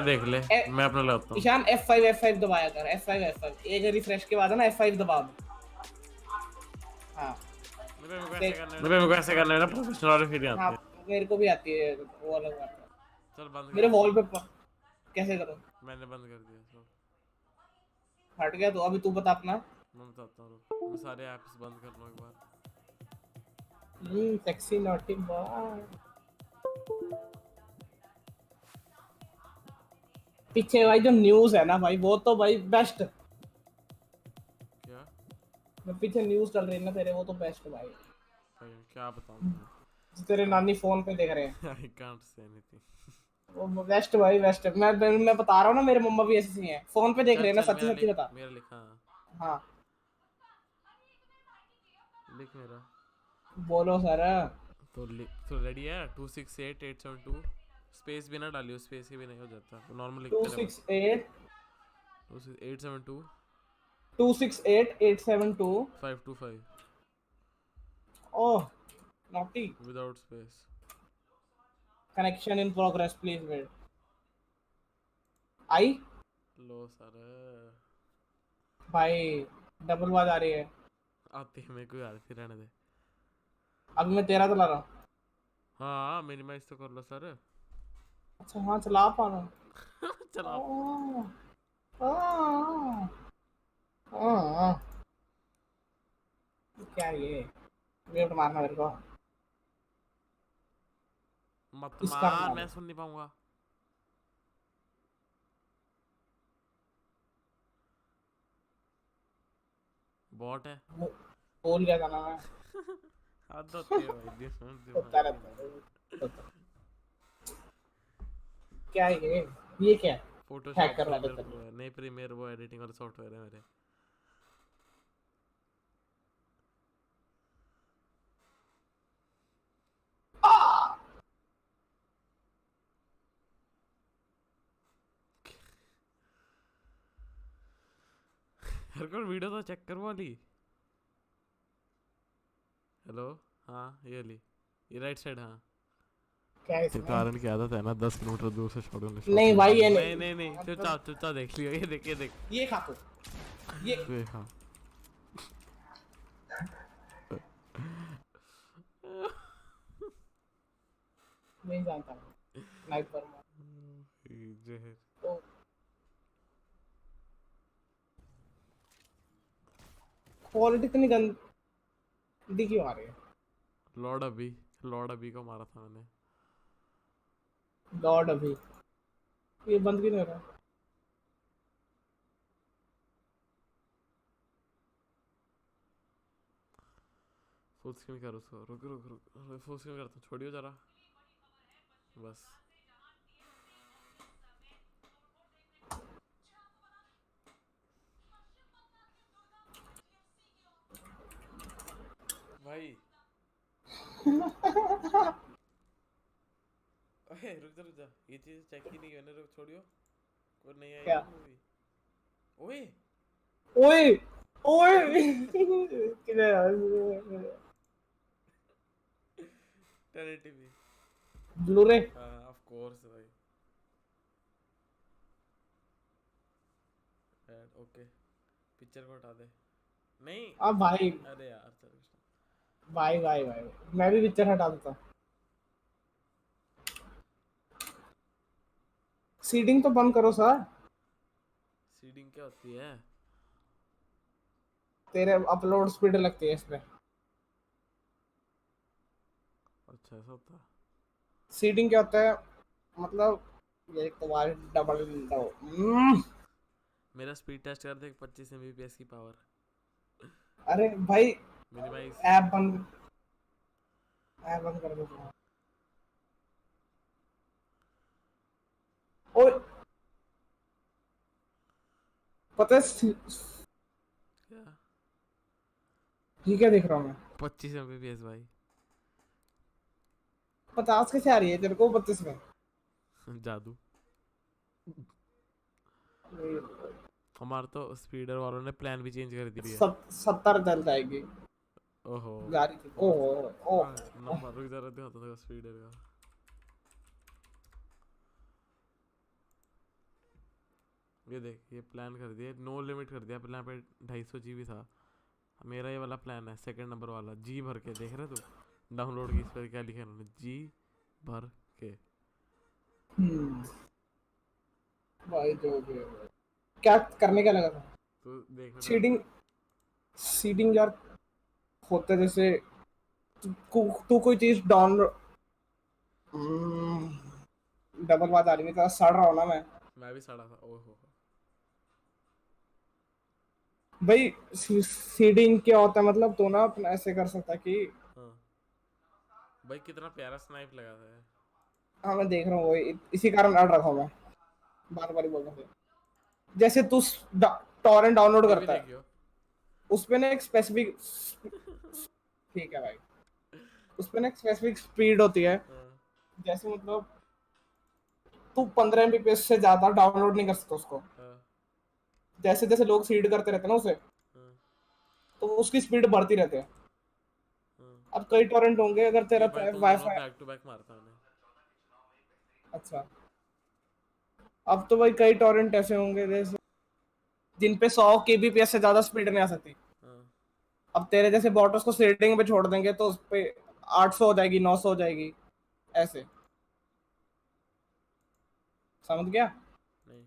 देख ले। मैं अपना लगाता हूँ। ईशान F5 दबाया कर, F5 एक रिफ्रेश के बाद है ना, F5 दबा दो। हाँ मेरे को ऐसे करने में ना प्रोफेशनल वाले फील आते हाँ, हैं। मेरे को भी आती है, वो अलग बात है। चल बंद मेरे वॉल पे कैसे करूं? मैंने बंद कर दिया सब। हट गया तो अभी तू बता अपना। मैं बताता हूँ, मैं सारे ऐप्स बंद कर लूँ एक बार। Sexy naughty boy. पीछे भाई जो न्यूज़ है ना भाई, वो तो भाई बेस्ट। क्या पीछे न्यूज़ चल रही है ना तेरे, वो तो बेस्ट भाई। क्या बताऊँ? तेरे नानी फोन पे देख रहे हैं। I can't say anything. वो बेस्ट भाई, बेस्ट। मैं बता रहा हूँ ना, मेरे मम्मा भी ऐसी हैं, फोन पे देख रहे हैं ना। सच्ची बता। मेरा लिखा। हाँ लिख मेरा। बोलो सर। तो रेडी है? 268872 स्पेस भी ना डालियो, स्पेस ही भी नहीं हो जाता तो नॉर्मल लिखते रहो। 872 268 525 oh naughty. Without space. Connection in progress, please wait. आई लो सर। भाई डबल आवाज आ रही है। आती है मेरे को यार, फिर रहने दे। अभी मैं 13 चला रहा हूँ। हाँ मिनिमाइज तो कर लो सर। अच्छा हाँ, चला पा रहा हूँ। चला। क्या ये म्यूट मारना मेरे को? मत इसका मार, मार। मैं सुन नहीं पाऊंगा। बॉट है। बोल क्या था ना मैं? हद होती है भाई। होता रहता है। क्या है ये क्या है? फोटोशॉप हैक कर रहा था। नहीं, प्रीमियर वो एडिटिंग वाला सॉफ्टवेयर है मेरे। हर कोई वीडियो तो चेक करवा ली। हेलो हाँ ये ली, ये राइट साइड। हाँ क्या है इसमें? कारण की आदत है ना 10 किलोमीटर दूर से शॉट होने। नहीं भाई ये नहीं। नहीं चुपचाप देख लियो। ये देख ये खा तो ये हाँ। नहीं जानता स्नाइपर में। क्वालिटी इतनी गंदी क्यों आ रही है? लॉर्ड अभी को मारा था मैंने। लॉर्ड अभी ये बंद क्यों नहीं हो रहा? फुल स्क्रीन कर उसको। रुक फुल स्क्रीन करता हूँ, छोड़ियो जरा। बस भाई ओए रुक जा ये चीज चेक ही नहीं मैंने, रुक छोड़ियो कोई नहीं क्या? आएगी मूवी। ओए ओए ओए किधर टेलेटिवी। ब्लूरे? हाँ ऑफ कोर्स भाई। ओके पिक्चर को हटा दे। नहीं अब भाई अरे यार चल भाई भाई भाई मैं भी पिक्चर हटा देता। सीडिंग तो बंद करो सर। सीडिंग क्या होती है? तेरे अपलोड स्पीड लगती है इसमें। अच्छा ऐसा होता है। सीडिंग क्या होता है मतलब ये तुम्हारे डबल मेरा स्पीड टेस्ट कर देख 25 एमबीपीएस की पावर। अरे भाई मिनिमाइज। ऐप बंद कर दो तुम्हारा। ओए पता है क्या ये क्या देख रहा हूँ मैं? 25 एमबीपीएस भाई? 50 कैसे आ रही है तेरे को 32 में? जादू। हमारा तो स्पीडर वालों ने प्लान भी चेंज कर दिया है। 70 चल जाएगी ओहो गाड़ी की। ओहो ओह नंबर रुक जा रहा था स्पीडर का। ये देख ये प्लान कर दिया नो लिमिट कर दिया। प्लान पे 250 जीबी था। मेरा ये वाला प्लान है सेकंड नंबर वाला जी भर के देख रहे तू डाउनलोड की इस पर क्या लिखा है उन्होंने जी भर के। भाई जो भी है। क्या करने का लगा था? तो देखना सीडिंग सीडिंग यार होता है जैसे तू कोई चीज डाउनलोड डबल बात आ रही है सड़ रहा हूँ ना मैं। मैं भी सड़ा था ओहो। भाई सीडिंग क्या होता है मतलब तू ना अपना ऐसे कर सकता है कि हाँ भाई कितना प्यारा स्नाइप लगा था यार। हाँ मैं देख रहा हूँ वही इसी कारण अड़ रखा हूँ मैं बार बार बोल रहा हूँ। जैसे तू टॉरेंट डाउनलोड ये भी करता है देखियो। उसपे ना एक स्पेसिफिक ठीक है भाई उसपे ना एक स्पेसिफिक स्पीड होती है। हाँ जैसे मतलब तू 15 एमबीपीएस से ज्यादा डाउनलोड नहीं कर सकता उसको। हाँ जैसे जैसे लोग सीड करते रहते हैं ना उसे हाँ तो उसकी स्पीड बढ़ती रहती है। हाँ। अब कई टॉरेंट होंगे अगर ये तेरा भाई तो दोनों वाईफाई बैक टू बैक मारता है अच्छा अब तो भाई कई टॉरेंट ऐसे होंगे जैसे जिन पे 100 केबीपीएस से ज्यादा स्पीड नहीं आ सकती। हाँ। अब तेरे जैसे बॉटस को सेटिंग पे छोड़ देंगे तो उस पे 800 हो जाएगी 900 हो जाएगी ऐसे समझ गया? नहीं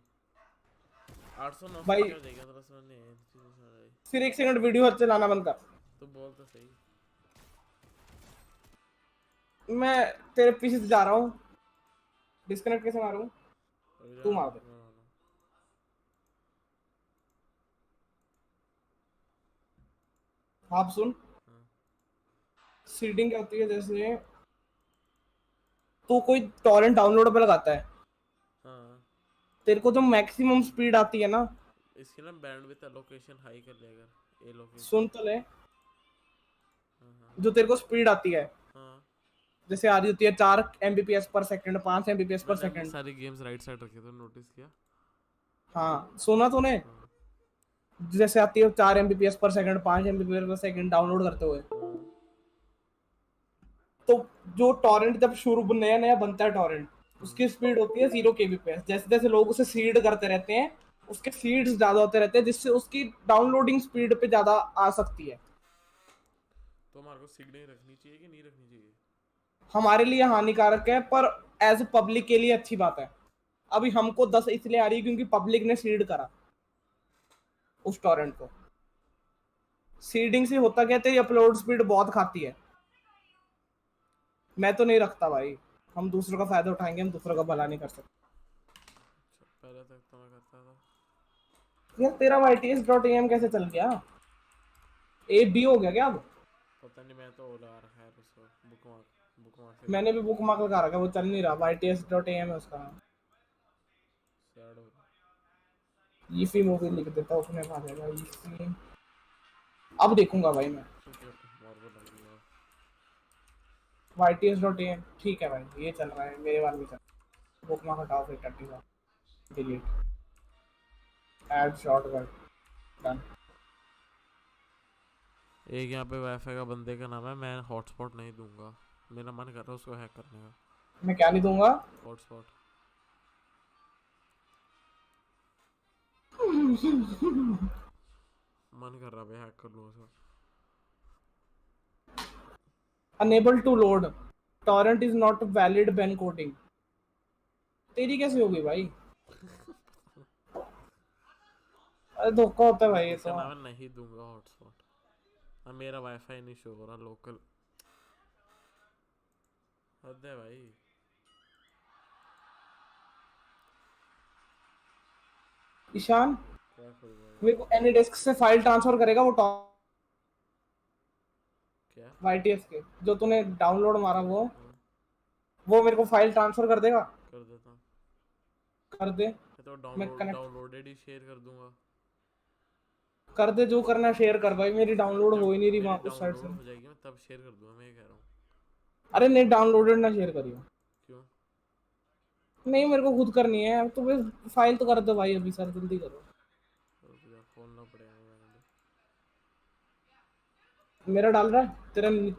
800 900 भाई क्या हो जाएगा थोड़ा समझ नहीं आया चीज़ समझ आई। फिर 1 सेकंड वीडियो चलाना बंद कर। तो बोल तो सही। मैं तेरे पीछे से जा रहा हूँ डिस्कनेक्ट कैसे मारूं? रुक जा तू मार दे। मैं मारूं। आप सुन हाँ सीडिंग क्या होती है जैसे तू कोई टॉरेंट डाउनलोड पे लगाता है हाँ। तेरे को जो मैक्सिमम स्पीड आती है ना इसकी ना बैंडविड्थ लोकेशन हाई कर ले अगर ए लोकेशन। सुन तो ले हाँ हाँ जो तेरे को स्पीड आती है हाँ। जैसे आ रही होती है 4 एमबीपीएस पर सेकंड 5 एमबीपीएस पर मैंने अपनी सेकंड। सारी गेम्स राइट साइड रखी तो नोटिस किया। हाँ सुना तूने हाँ जैसे आती है 4 एमबीपीएस पर सेकंड 5 एमबीपीएस पर सेकंड डाउनलोड करते हुए हाँ तो जो टॉरेंट जब शुरू नया नया बनता है टॉरेंट उसकी स्पीड होती है 0 केबीपीएस। जैसे जैसे लोग उसे सीड करते रहते हैं उसके सीड्स ज्यादा होते रहते हैं जिससे उसकी डाउनलोडिंग स्पीड पे ज्यादा आ सकती है। तो हमारे को सिग्नल रखनी चाहिए कि नहीं रखनी चाहिए? हमारे लिए हानिकारक है पर एज पब्लिक के लिए अच्छी बात है। अभी हमको 10 इसलिए आ रही है क्योंकि पब्लिक ने सीड करा उस टॉरेंट को। सीडिंग से होता क्या तेरी अपलोड स्पीड बहुत खाती है। मैं तो नहीं रखता भाई हम दूसरों का फायदा उठाएंगे हम दूसरों का भला नहीं कर सकते। अच्छा पहले तक तो मैं करता था। यार तेरा yts.am कैसे चल गया? ए बी हो गया क्या अब? पता नहीं, मैं तो वो लगा रखा है उसको बुकमार्क मैंने भी बुक मार्क लगा रखा है, वो चल नहीं रहा। yts.am है उसका नाम। सैड हो रहा। ईफी मूवी लिख देता हूँ, अपने भाग जाएगा ईफी। अब देखूंगा भाई मैं। मार्बल लग गया। yts.am ठीक है भाई, ये चल रहा है मेरे बार भी चल। बुक मार्क हटाओ फिर 30 डिलीट ऐड शॉर्टकट डन। एक यहाँ पे वाईफाई का बंदे का नाम है, मैं हॉटस्पॉट नहीं दूंगा, मेरा मन कर रहा है उसको हैक करने का। मैं क्या नहीं दूंगा? हॉटस्पॉट। मन कर रहा है हैक कर लूँ उसको। Unable to load, torrent is not valid bencoding. तेरी कैसे होगी भाई? अरे धोखा होता है भाई ये इसका तो। नाम है नहीं दूंगा हॉटस्पॉट। अब मेरा वाईफाई नहीं शो हो रहा लोकल। हद है भाई। ईशान क्या करूँगा मेरे को एनी डिस्क से फाइल ट्रांसफर करेगा वो क्या? YTS के जो तूने डाउनलोड मारा वो मेरे को फाइल ट्रांसफर कर देगा? कर देता हूँ। कर दे। तो मैं कनेक्ट डाउनलोडेड ही शेयर कर दूंगा। कर दे, जो करना है शेयर कर भाई, मेरी डाउनलोड जब हो ही नहीं रही मेरी वहां उस साइड डाउनलोड से। हो जाएगी मैं तब शेयर कर दूंगा, मैं ये कह रहा हूँ। अरे नहीं, डाउनलोडेड ना शेयर करियो। क्यों? नहीं मेरे को खुद करनी है तो बस फाइल तो कर दो भाई अभी सर, जल्दी करो। खोलना पड़ेगा मेरे। मेरा डाल रहा है तेरा